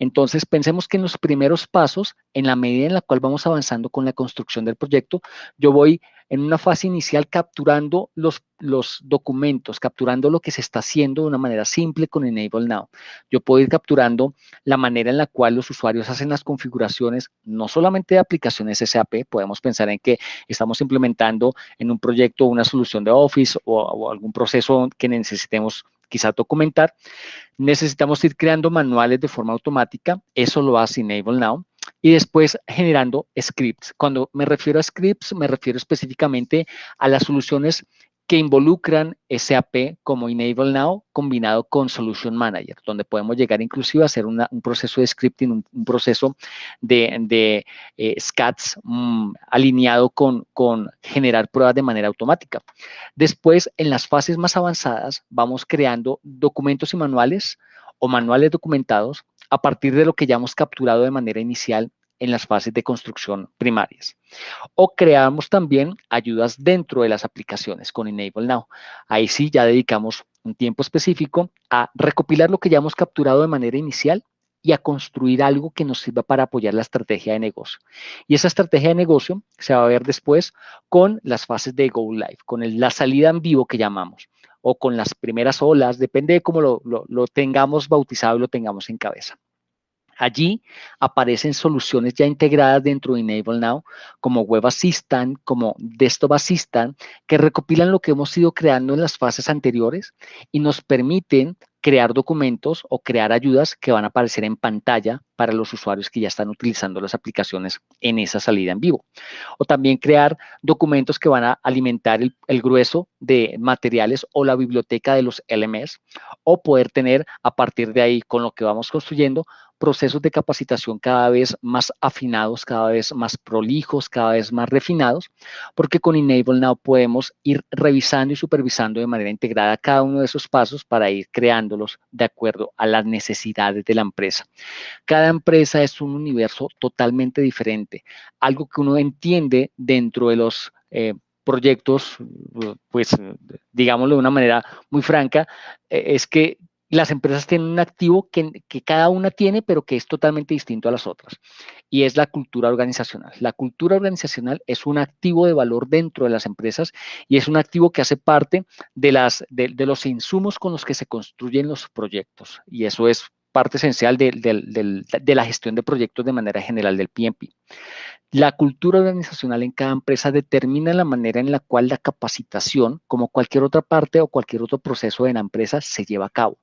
Entonces, pensemos que en los primeros pasos, en la medida en la cual vamos avanzando con la construcción del proyecto, yo voy en una fase inicial capturando los documentos, capturando lo que se está haciendo de una manera simple con Enable Now. Yo puedo ir capturando la manera en la cual los usuarios hacen las configuraciones, no solamente de aplicaciones SAP, podemos pensar en que estamos implementando en un proyecto una solución de Office o algún proceso que necesitemos quizás documentar. Necesitamos ir creando manuales de forma automática, eso lo hace Enable Now, y después generando scripts. Cuando me refiero a scripts, me refiero específicamente a las soluciones que involucran SAP como Enable Now combinado con Solution Manager, donde podemos llegar inclusive a hacer un proceso de scripting, un proceso de SCADs alineado con generar pruebas de manera automática. Después, en las fases más avanzadas, vamos creando documentos y manuales o manuales documentados a partir de lo que ya hemos capturado de manera inicial en las fases de construcción primarias. O creamos también ayudas dentro de las aplicaciones con Enable Now. Ahí sí ya dedicamos un tiempo específico a recopilar lo que ya hemos capturado de manera inicial y a construir algo que nos sirva para apoyar la estrategia de negocio. Y esa estrategia de negocio se va a ver después con las fases de Go Live, con la salida en vivo que llamamos, o con las primeras olas, depende de cómo lo tengamos bautizado y lo tengamos en cabeza. Allí aparecen soluciones ya integradas dentro de Enable Now, como Web Assistant, como Desktop Assistant, que recopilan lo que hemos ido creando en las fases anteriores y nos permiten crear documentos o crear ayudas que van a aparecer en pantalla para los usuarios que ya están utilizando las aplicaciones en esa salida en vivo. O también crear documentos que van a alimentar el grueso de materiales o la biblioteca de los LMS, o poder tener a partir de ahí, con lo que vamos construyendo, procesos de capacitación cada vez más afinados, cada vez más prolijos, cada vez más refinados, porque con Enable Now podemos ir revisando y supervisando de manera integrada cada uno de esos pasos para ir creándolos de acuerdo a las necesidades de la empresa. Cada empresa es un universo totalmente diferente. Algo que uno entiende dentro de los proyectos, pues digámoslo de una manera muy franca, es que las empresas tienen un activo que cada una tiene, pero que es totalmente distinto a las otras, y es la cultura organizacional. La cultura organizacional es un activo de valor dentro de las empresas y es un activo que hace parte de los insumos con los que se construyen los proyectos, y eso es parte esencial de la gestión de proyectos de manera general del PMP. La cultura organizacional en cada empresa determina la manera en la cual la capacitación, como cualquier otra parte o cualquier otro proceso de la empresa, se lleva a cabo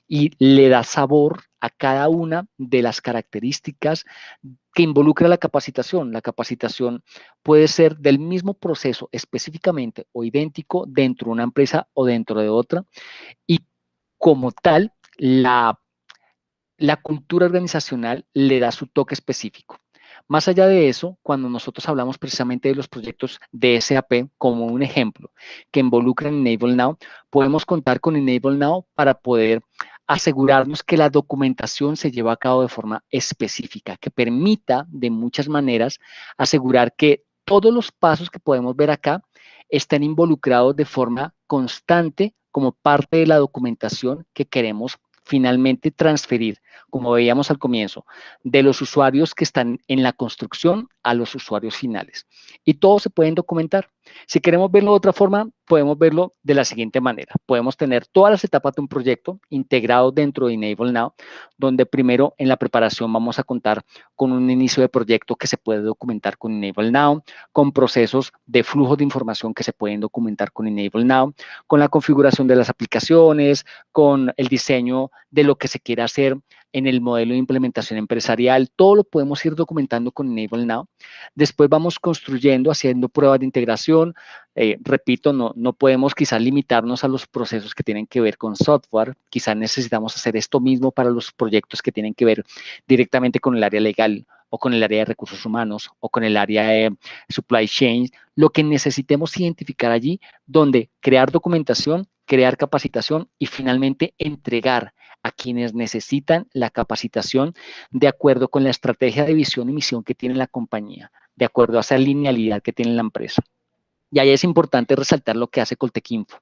y le da sabor a cada una de las características que involucra la capacitación. La capacitación puede ser del mismo proceso específicamente o idéntico dentro de una empresa o dentro de otra, y como tal, la cultura organizacional le da su toque específico. Más allá de eso, cuando nosotros hablamos precisamente de los proyectos de SAP como un ejemplo que involucran Enable Now, podemos contar con Enable Now para poder asegurarnos que la documentación se lleva a cabo de forma específica, que permita de muchas maneras asegurar que todos los pasos que podemos ver acá estén involucrados de forma constante como parte de la documentación que queremos finalmente transferir, como veíamos al comienzo, de los usuarios que están en la construcción a los usuarios finales. Y todos se pueden documentar. Si queremos verlo de otra forma, podemos verlo de la siguiente manera. Podemos tener todas las etapas de un proyecto integrado dentro de Enable Now, donde primero en la preparación vamos a contar con un inicio de proyecto que se puede documentar con Enable Now, con procesos de flujo de información que se pueden documentar con Enable Now, con la configuración de las aplicaciones, con el diseño de lo que se quiera hacer en el modelo de implementación empresarial. Todo lo podemos ir documentando con Enable Now. Después vamos construyendo, haciendo pruebas de integración. Repito, no podemos quizás limitarnos a los procesos que tienen que ver con software. Quizás necesitamos hacer esto mismo para los proyectos que tienen que ver directamente con el área legal o con el área de recursos humanos o con el área de supply chain. Lo que necesitemos identificar allí, donde crear documentación, crear capacitación y finalmente entregar a quienes necesitan la capacitación de acuerdo con la estrategia de visión y misión que tiene la compañía, de acuerdo a esa linealidad que tiene la empresa. Y ahí es importante resaltar lo que hace Coltec Info.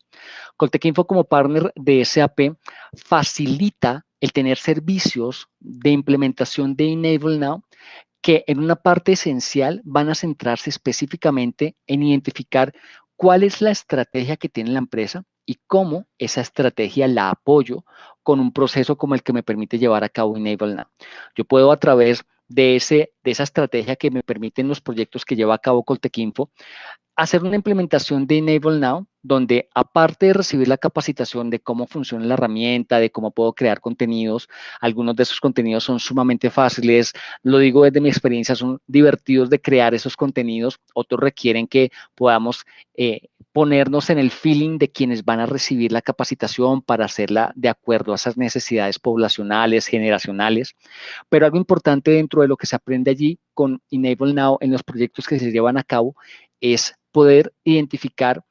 Coltec Info, como partner de SAP, facilita el tener servicios de implementación de Enable Now que en una parte esencial van a centrarse específicamente en identificar cuál es la estrategia que tiene la empresa y cómo esa estrategia la apoyo con un proceso como el que me permite llevar a cabo Enable Now. Yo puedo, a través de esa estrategia que me permiten los proyectos que lleva a cabo Coltec Info, hacer una implementación de Enable Now, donde aparte de recibir la capacitación de cómo funciona la herramienta, de cómo puedo crear contenidos, algunos de esos contenidos son sumamente fáciles, lo digo desde mi experiencia, son divertidos de crear esos contenidos, otros requieren que podamos ponernos en el feeling de quienes van a recibir la capacitación para hacerla de acuerdo a esas necesidades poblacionales, generacionales. Pero algo importante dentro de lo que se aprende allí con Enable Now en los proyectos que se llevan a cabo es poder identificar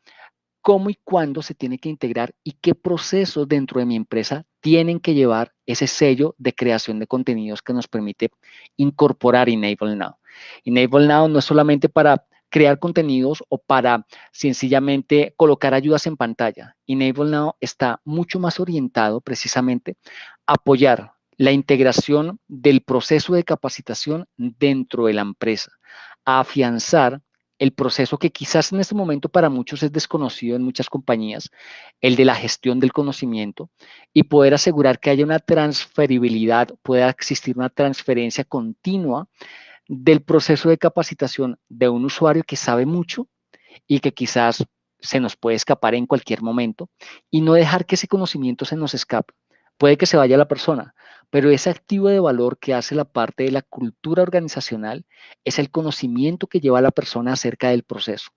cómo y cuándo se tiene que integrar y qué procesos dentro de mi empresa tienen que llevar ese sello de creación de contenidos que nos permite incorporar Enable Now. Enable Now no es solamente para crear contenidos o para sencillamente colocar ayudas en pantalla. Enable Now está mucho más orientado precisamente a apoyar la integración del proceso de capacitación dentro de la empresa, a afianzar el proceso que quizás en este momento para muchos es desconocido en muchas compañías, el de la gestión del conocimiento, y poder asegurar que haya una transferibilidad, pueda existir una transferencia continua del proceso de capacitación de un usuario que sabe mucho y que quizás se nos puede escapar en cualquier momento, y no dejar que ese conocimiento se nos escape. Puede que se vaya la persona, pero ese activo de valor que hace la parte de la cultura organizacional es el conocimiento que lleva a la persona acerca del proceso.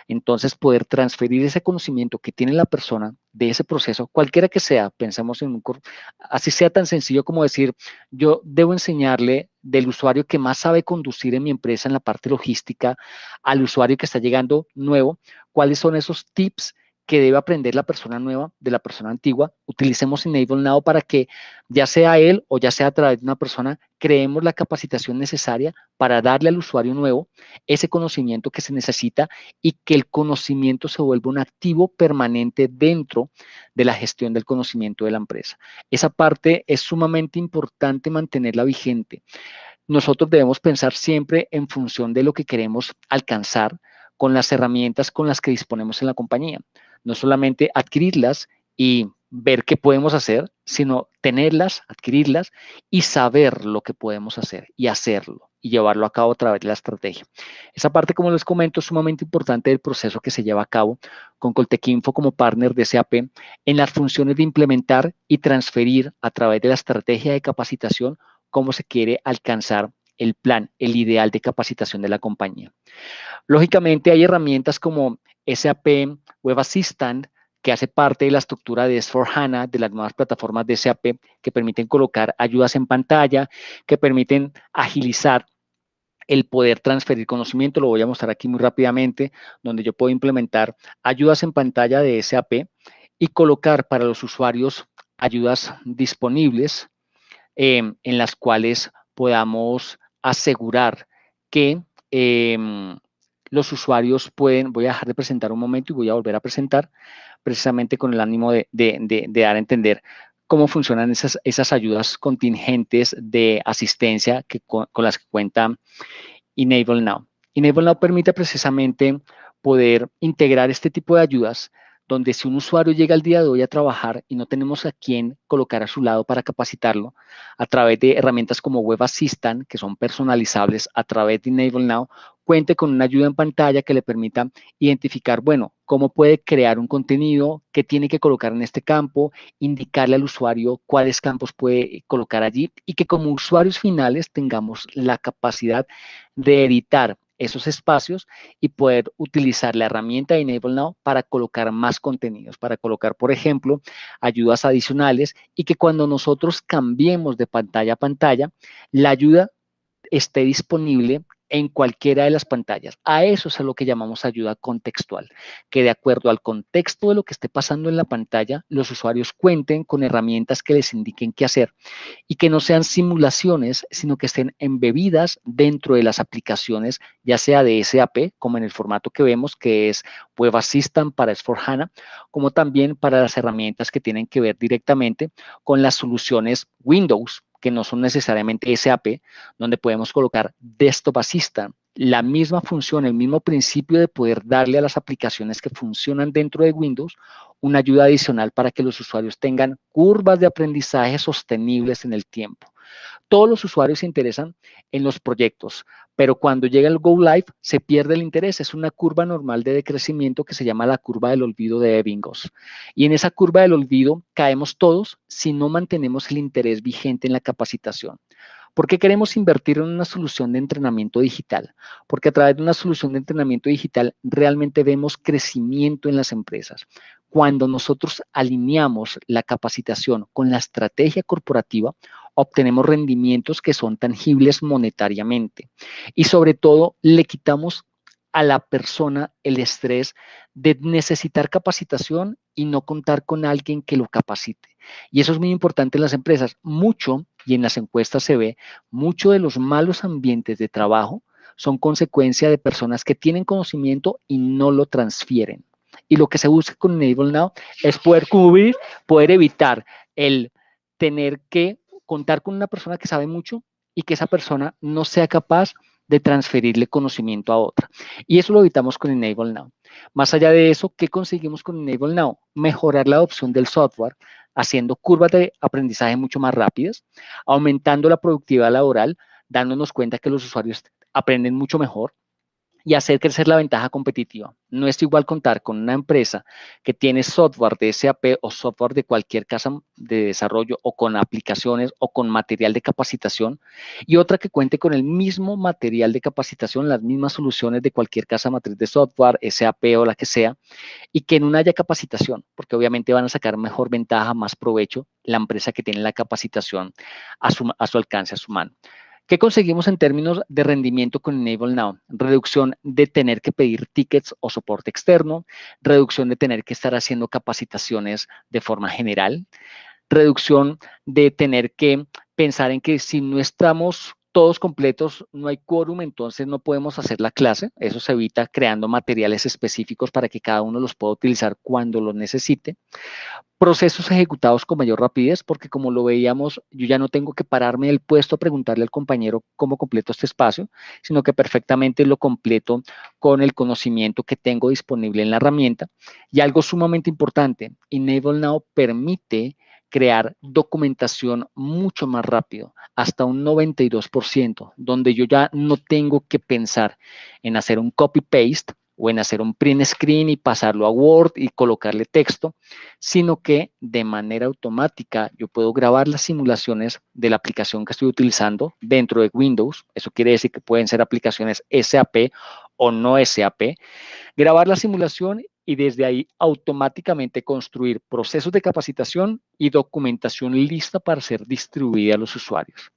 Entonces, poder transferir ese conocimiento que tiene la persona de ese proceso, cualquiera que sea, pensemos en así sea tan sencillo como decir, yo debo enseñarle del usuario que más sabe conducir en mi empresa en la parte logística al usuario que está llegando nuevo, cuáles son esos tips que debe aprender la persona nueva de la persona antigua. Utilicemos Enable Now para que ya sea él o ya sea a través de una persona, creemos la capacitación necesaria para darle al usuario nuevo ese conocimiento que se necesita y que el conocimiento se vuelva un activo permanente dentro de la gestión del conocimiento de la empresa. Esa parte es sumamente importante mantenerla vigente. Nosotros debemos pensar siempre en función de lo que queremos alcanzar con las herramientas con las que disponemos en la compañía. No solamente adquirirlas y ver qué podemos hacer, sino tenerlas, adquirirlas y saber lo que podemos hacer y hacerlo y llevarlo a cabo a través de la estrategia. Esa parte, como les comento, es sumamente importante del proceso que se lleva a cabo con Coltech Info como partner de SAP en las funciones de implementar y transferir a través de la estrategia de capacitación cómo se quiere alcanzar el plan, el ideal de capacitación de la compañía. Lógicamente hay herramientas como SAP Web Assistant, que hace parte de la estructura de S4HANA, de las nuevas plataformas de SAP, que permiten colocar ayudas en pantalla, que permiten agilizar el poder transferir conocimiento. Lo voy a mostrar aquí muy rápidamente, donde yo puedo implementar ayudas en pantalla de SAP y colocar para los usuarios ayudas disponibles en las cuales podamos asegurar que los usuarios pueden, voy a dejar de presentar un momento y voy a volver a presentar precisamente con el ánimo de dar a entender cómo funcionan esas ayudas contingentes de asistencia con las que cuenta Enable Now. Enable Now permite precisamente poder integrar este tipo de ayudas donde si un usuario llega al día de hoy a trabajar y no tenemos a quién colocar a su lado para capacitarlo, a través de herramientas como Web Assistant, que son personalizables a través de Enable Now, cuente con una ayuda en pantalla que le permita identificar, bueno, cómo puede crear un contenido, qué tiene que colocar en este campo, indicarle al usuario cuáles campos puede colocar allí y que como usuarios finales tengamos la capacidad de editar esos espacios y poder utilizar la herramienta de Enable Now para colocar más contenidos, para colocar, por ejemplo, ayudas adicionales y que cuando nosotros cambiemos de pantalla a pantalla, la ayuda esté disponible en cualquiera de las pantallas. A eso es a lo que llamamos ayuda contextual, que de acuerdo al contexto de lo que esté pasando en la pantalla, los usuarios cuenten con herramientas que les indiquen qué hacer y que no sean simulaciones, sino que estén embebidas dentro de las aplicaciones, ya sea de SAP, como en el formato que vemos, que es Web Assistant para S4HANA, como también para las herramientas que tienen que ver directamente con las soluciones Windows, que no son necesariamente SAP, donde podemos colocar Desktop Assistant, la misma función, el mismo principio de poder darle a las aplicaciones que funcionan dentro de Windows una ayuda adicional para que los usuarios tengan curvas de aprendizaje sostenibles en el tiempo. Todos los usuarios se interesan en los proyectos, pero cuando llega el Go Live se pierde el interés. Es una curva normal de decrecimiento que se llama la curva del olvido de Ebbinghaus. Y en esa curva del olvido caemos todos si no mantenemos el interés vigente en la capacitación. ¿Por qué queremos invertir en una solución de entrenamiento digital? Porque a través de una solución de entrenamiento digital realmente vemos crecimiento en las empresas. Cuando nosotros alineamos la capacitación con la estrategia corporativa, obtenemos rendimientos que son tangibles monetariamente y sobre todo le quitamos a la persona el estrés de necesitar capacitación y no contar con alguien que lo capacite. Y eso es muy importante en las empresas. Mucho, y en las encuestas se ve, mucho de los malos ambientes de trabajo son consecuencia de personas que tienen conocimiento y no lo transfieren. Y lo que se busca con Enable Now es poder cubrir, poder evitar el tener que contar con una persona que sabe mucho y que esa persona no sea capaz de transferirle conocimiento a otra. Y eso lo evitamos con Enable Now. Más allá de eso, ¿qué conseguimos con Enable Now? Mejorar la adopción del software, haciendo curvas de aprendizaje mucho más rápidas, aumentando la productividad laboral, dándonos cuenta que los usuarios aprenden mucho mejor, y hacer crecer la ventaja competitiva. No es igual contar con una empresa que tiene software de SAP o software de cualquier casa de desarrollo o con aplicaciones o con material de capacitación y otra que cuente con el mismo material de capacitación, las mismas soluciones de cualquier casa matriz de software, SAP o la que sea, y que no haya capacitación, porque obviamente van a sacar mejor ventaja, más provecho la empresa que tiene la capacitación a su alcance, a su mano. ¿Qué conseguimos en términos de rendimiento con Enable Now? Reducción de tener que pedir tickets o soporte externo, reducción de tener que estar haciendo capacitaciones de forma general, reducción de tener que pensar en que si no estamos todos completos, no hay quórum, entonces no podemos hacer la clase. Eso se evita creando materiales específicos para que cada uno los pueda utilizar cuando lo necesite. Procesos ejecutados con mayor rapidez, porque como lo veíamos, yo ya no tengo que pararme del puesto a preguntarle al compañero cómo completo este espacio, sino que perfectamente lo completo con el conocimiento que tengo disponible en la herramienta. Y algo sumamente importante, Enable Now permite crear documentación mucho más rápido, hasta un 92%, donde yo ya no tengo que pensar en hacer un copy-paste o en hacer un print screen y pasarlo a Word y colocarle texto, sino que de manera automática yo puedo grabar las simulaciones de la aplicación que estoy utilizando dentro de Windows. Eso quiere decir que pueden ser aplicaciones SAP o no SAP, grabar la simulación y desde ahí automáticamente construir procesos de capacitación y documentación lista para ser distribuida a los usuarios.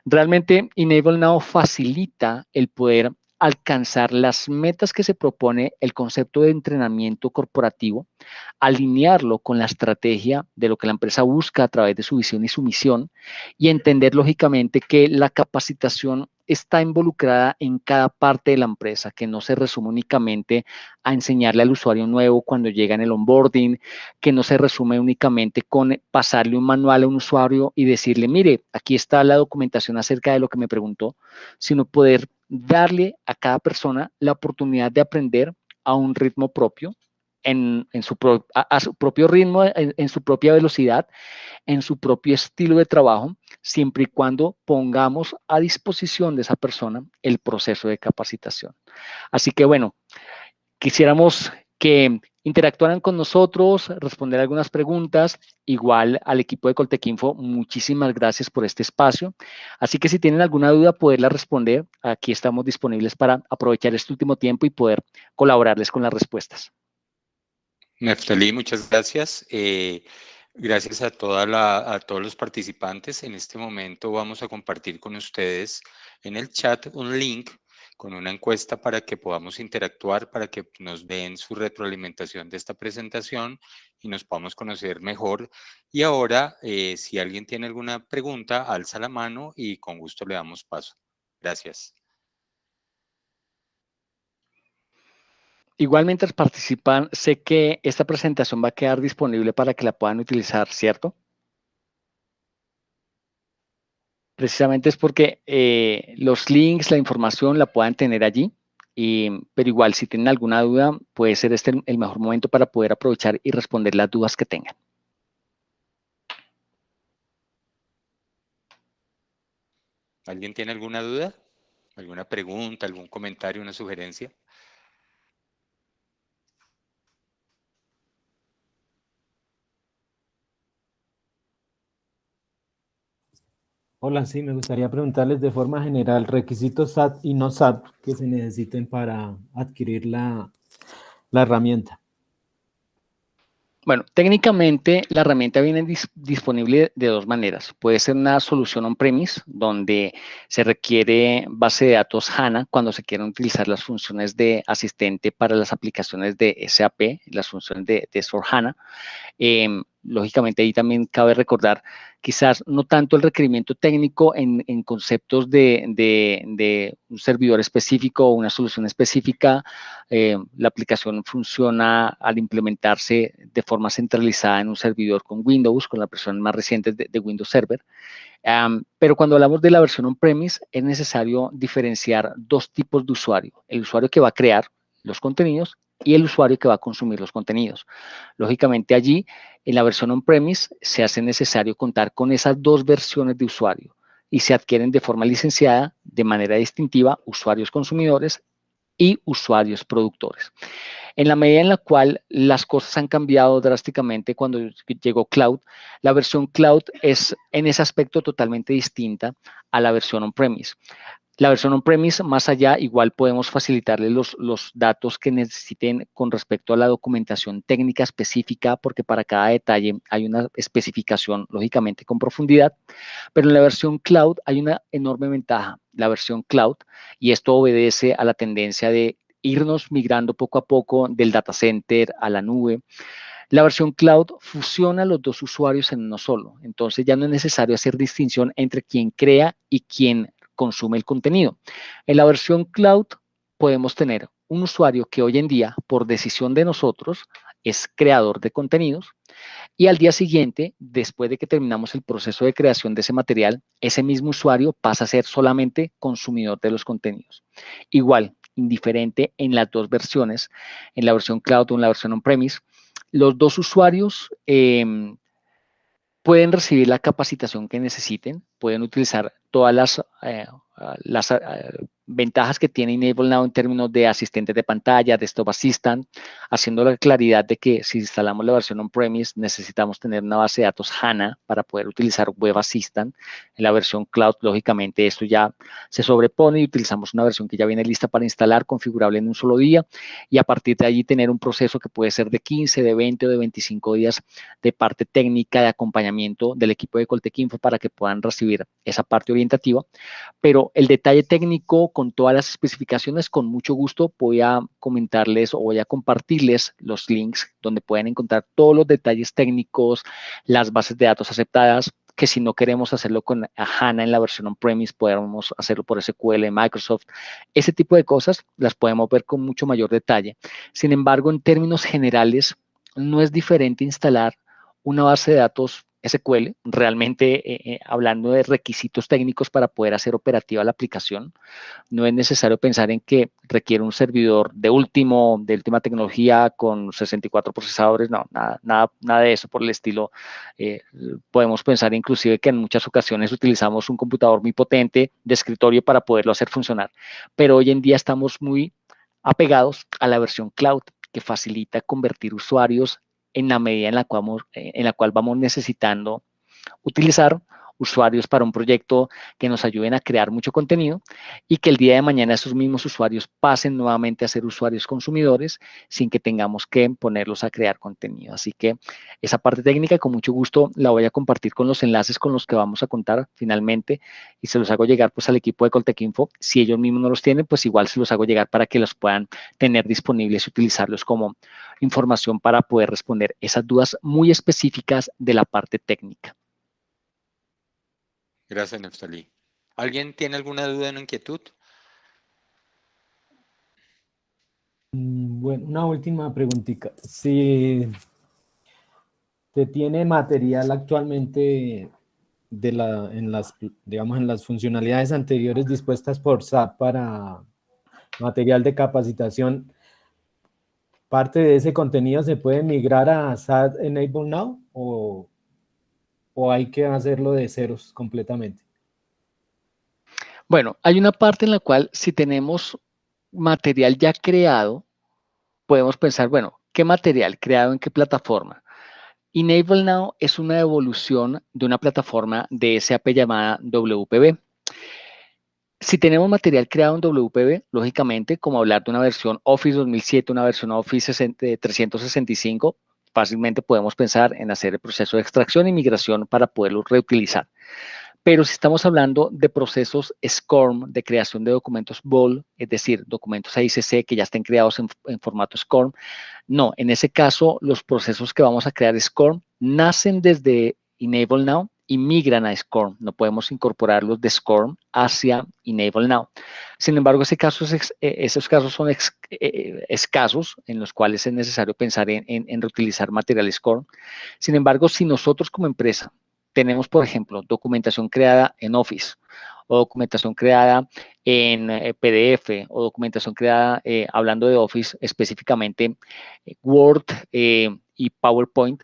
Realmente Enable Now facilita el poder alcanzar las metas que se propone el concepto de entrenamiento corporativo, alinearlo con la estrategia de lo que la empresa busca a través de su visión y su misión y entender lógicamente que la capacitación está involucrada en cada parte de la empresa, que no se resume únicamente a enseñarle al usuario nuevo cuando llega en el onboarding, que no se resume únicamente con pasarle un manual a un usuario y decirle, mire, aquí está la documentación acerca de lo que me preguntó, sino poder darle a cada persona la oportunidad de aprender a un ritmo propio, a su propio ritmo, en su propia velocidad, en su propio estilo de trabajo, siempre y cuando pongamos a disposición de esa persona el proceso de capacitación. Así que bueno, quisiéramos que interactuaran con nosotros, responder algunas preguntas. Igual al equipo de Coltec Info, muchísimas gracias por este espacio. Así que si tienen alguna duda, poderla responder. Aquí estamos disponibles para aprovechar este último tiempo y poder colaborarles con las respuestas. Neftalí, muchas gracias. Gracias a todos los participantes. En este momento vamos a compartir con ustedes en el chat un link con una encuesta para que podamos interactuar, para que nos den su retroalimentación de esta presentación y nos podamos conocer mejor. Y ahora, si alguien tiene alguna pregunta, alza la mano y con gusto le damos paso. Gracias. Igual mientras participan, sé que esta presentación va a quedar disponible para que la puedan utilizar, ¿cierto? Precisamente es porque los links, la información la puedan tener allí, pero igual si tienen alguna duda, puede ser este el mejor momento para poder aprovechar y responder las dudas que tengan. ¿Alguien tiene alguna duda? ¿Alguna pregunta, algún comentario, una sugerencia? Hola, sí, me gustaría preguntarles de forma general requisitos SAP y no SAP que se necesiten para adquirir la herramienta. Bueno, técnicamente la herramienta viene disponible de dos maneras. Puede ser una solución on-premise, donde se requiere base de datos HANA cuando se quieren utilizar las funciones de asistente para las aplicaciones de SAP, las funciones de S/4HANA. Lógicamente ahí también cabe recordar quizás no tanto el requerimiento técnico en conceptos de un servidor específico o una solución específica. La aplicación funciona al implementarse de forma centralizada en un servidor con Windows, con las versiones más recientes de Windows Server. Pero cuando hablamos de la versión on-premise, es necesario diferenciar dos tipos de usuario. El usuario que va a crear los contenidos y el usuario que va a consumir los contenidos. Lógicamente allí, en la versión on-premise, se hace necesario contar con esas dos versiones de usuario y se adquieren de forma licenciada, de manera distintiva, usuarios consumidores y usuarios productores. En la medida en la cual las cosas han cambiado drásticamente cuando llegó Cloud, la versión Cloud es en ese aspecto totalmente distinta a la versión on-premise. La versión on-premise, más allá, igual podemos facilitarles los datos que necesiten con respecto a la documentación técnica específica, porque para cada detalle hay una especificación, lógicamente, con profundidad. Pero en la versión cloud hay una enorme ventaja. La versión cloud, y esto obedece a la tendencia de irnos migrando poco a poco del data center a la nube. La versión cloud fusiona a los dos usuarios en uno solo. Entonces ya no es necesario hacer distinción entre quien crea y quien consume el contenido. En la versión cloud podemos tener un usuario que hoy en día, por decisión de nosotros, es creador de contenidos y al día siguiente, después de que terminamos el proceso de creación de ese material, ese mismo usuario pasa a ser solamente consumidor de los contenidos. Igual, indiferente en las dos versiones, en la versión cloud o en la versión on-premise, los dos usuarios pueden recibir la capacitación que necesiten, pueden utilizar todas las ventajas que tiene Enable Now en términos de asistentes de pantalla, Desktop Assistant, haciendo la claridad de que si instalamos la versión on-premise necesitamos tener una base de datos HANA para poder utilizar Web Assistant. En la versión cloud, lógicamente, esto ya se sobrepone y utilizamos una versión que ya viene lista para instalar, configurable en un solo día, y a partir de allí tener un proceso que puede ser de 15, de 20 o de 25 días de parte técnica, de acompañamiento del equipo de Coltech Info para que puedan recibir esa parte orientativa. Pero el detalle técnico con todas las especificaciones, con mucho gusto voy a comentarles o voy a compartirles los links donde pueden encontrar todos los detalles técnicos, las bases de datos aceptadas, que si no queremos hacerlo con HANA en la versión on-premise, podemos hacerlo por SQL, Microsoft. Ese tipo de cosas las podemos ver con mucho mayor detalle. Sin embargo, en términos generales, no es diferente instalar una base de datos SQL, realmente hablando de requisitos técnicos para poder hacer operativa la aplicación. No es necesario pensar en que requiere un servidor de última tecnología con 64 procesadores, no, nada de eso por el estilo. Podemos pensar inclusive que en muchas ocasiones utilizamos un computador muy potente de escritorio para poderlo hacer funcionar, pero hoy en día estamos muy apegados a la versión cloud, que facilita convertir usuarios en la medida en la cual vamos necesitando utilizar usuarios para un proyecto que nos ayuden a crear mucho contenido y que el día de mañana esos mismos usuarios pasen nuevamente a ser usuarios consumidores sin que tengamos que ponerlos a crear contenido. Así que esa parte técnica con mucho gusto la voy a compartir con los enlaces con los que vamos a contar finalmente y se los hago llegar pues al equipo de Coltech Info. Si ellos mismos no los tienen, pues igual se los hago llegar para que los puedan tener disponibles y utilizarlos como información para poder responder esas dudas muy específicas de la parte técnica. Gracias, Neftalí. ¿Alguien tiene alguna duda o inquietud? Bueno, una última preguntita. Si se tiene material actualmente digamos, en las funcionalidades anteriores dispuestas por SAP para material de capacitación, ¿parte de ese contenido se puede migrar a SAP Enable Now o hay que hacerlo de ceros completamente? Bueno, hay una parte en la cual si tenemos material ya creado, podemos pensar, bueno, ¿qué material creado en qué plataforma? Enable Now es una evolución de una plataforma de SAP llamada WPB. Si tenemos material creado en WPB, lógicamente, como hablar de una versión Office 2007, una versión Office 365, fácilmente podemos pensar en hacer el proceso de extracción y migración para poderlo reutilizar. Pero si estamos hablando de procesos SCORM, de creación de documentos BOL, es decir, documentos AICC que ya estén creados en formato SCORM, no, en ese caso, los procesos que vamos a crear SCORM nacen desde Enable Now y migran a SCORM. No podemos incorporarlos de SCORM hacia Enable Now. Sin embargo, esos casos son escasos en los cuales es necesario pensar en reutilizar material SCORM. Sin embargo, si nosotros como empresa tenemos, por ejemplo, documentación creada en Office o documentación creada en PDF o documentación creada, hablando de Office específicamente, Word y PowerPoint,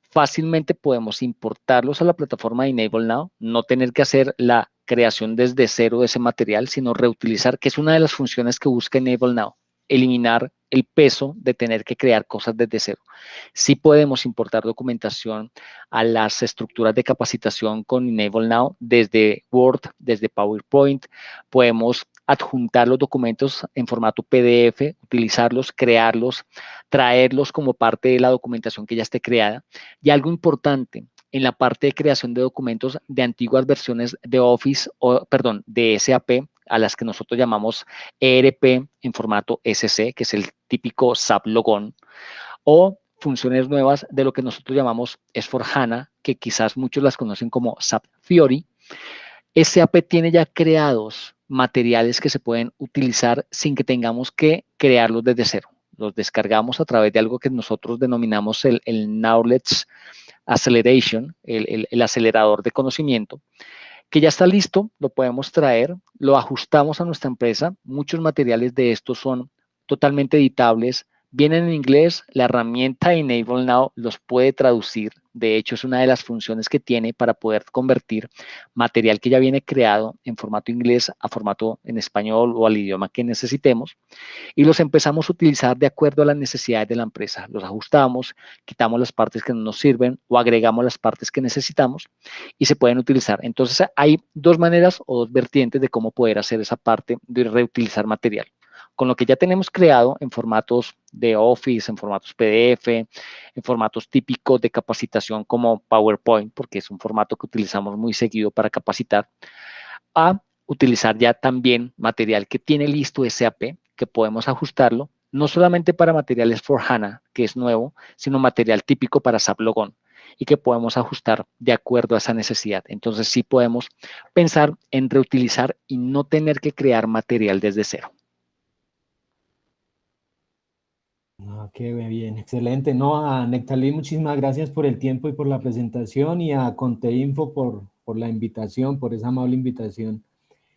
fácilmente podemos importarlos a la plataforma de Enable Now, no tener que hacer la creación desde cero de ese material, sino reutilizar, que es una de las funciones que busca Enable Now, eliminar el peso de tener que crear cosas desde cero. Sí podemos importar documentación a las estructuras de capacitación con Enable Now desde Word, desde PowerPoint. Podemos adjuntar los documentos en formato PDF, utilizarlos, crearlos, traerlos como parte de la documentación que ya esté creada. Y algo importante, en la parte de creación de documentos de antiguas versiones de Office, de SAP, a las que nosotros llamamos ERP en formato SC, que es el típico SAP Logon, o funciones nuevas de lo que nosotros llamamos S/4HANA, que quizás muchos las conocen como SAP Fiori. SAP tiene ya creados materiales que se pueden utilizar sin que tengamos que crearlos desde cero. Los descargamos a través de algo que nosotros denominamos el Knowledge Acceleration, el acelerador de conocimiento, que ya está listo, lo podemos traer, lo ajustamos a nuestra empresa. Muchos materiales de estos son totalmente editables, vienen en inglés, la herramienta Enable Now los puede traducir. De hecho, es una de las funciones que tiene para poder convertir material que ya viene creado en formato inglés a formato en español o al idioma que necesitemos, y los empezamos a utilizar de acuerdo a las necesidades de la empresa. Los ajustamos, quitamos las partes que no nos sirven o agregamos las partes que necesitamos y se pueden utilizar. Entonces, hay dos maneras o dos vertientes de cómo poder hacer esa parte de reutilizar material. Con lo que ya tenemos creado en formatos de Office, en formatos PDF, en formatos típicos de capacitación como PowerPoint, porque es un formato que utilizamos muy seguido para capacitar, a utilizar ya también material que tiene listo SAP, que podemos ajustarlo, no solamente para materiales S/4HANA, que es nuevo, sino material típico para SAP Logon, y que podemos ajustar de acuerdo a esa necesidad. Entonces sí podemos pensar en reutilizar y no tener que crear material desde cero. Qué bien, excelente. No, a Nectalí, muchísimas gracias por el tiempo y por la presentación, y a Conteinfo por la invitación, por esa amable invitación.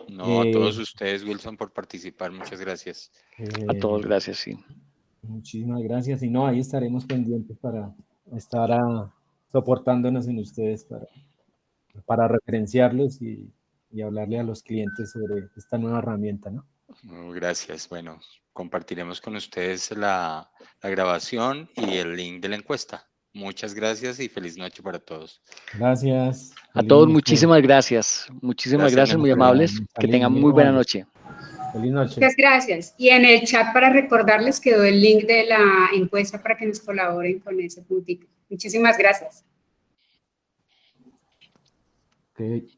No, a todos ustedes, Wilson, por participar. Muchas gracias. A todos, gracias, sí. Muchísimas gracias. Y no, ahí estaremos pendientes para estar soportándonos en ustedes para referenciarlos y hablarle a los clientes sobre esta nueva herramienta, ¿no? Gracias. Bueno, compartiremos con ustedes la grabación y el link de la encuesta. Muchas gracias y feliz noche para todos. Gracias. A todos, muchísimas gracias. Muchísimas gracias, muy amables. Que tengan muy buena noche. Feliz noche. Muchas gracias. Y en el chat, para recordarles, quedó el link de la encuesta para que nos colaboren con ese puntito. Muchísimas gracias. Okay.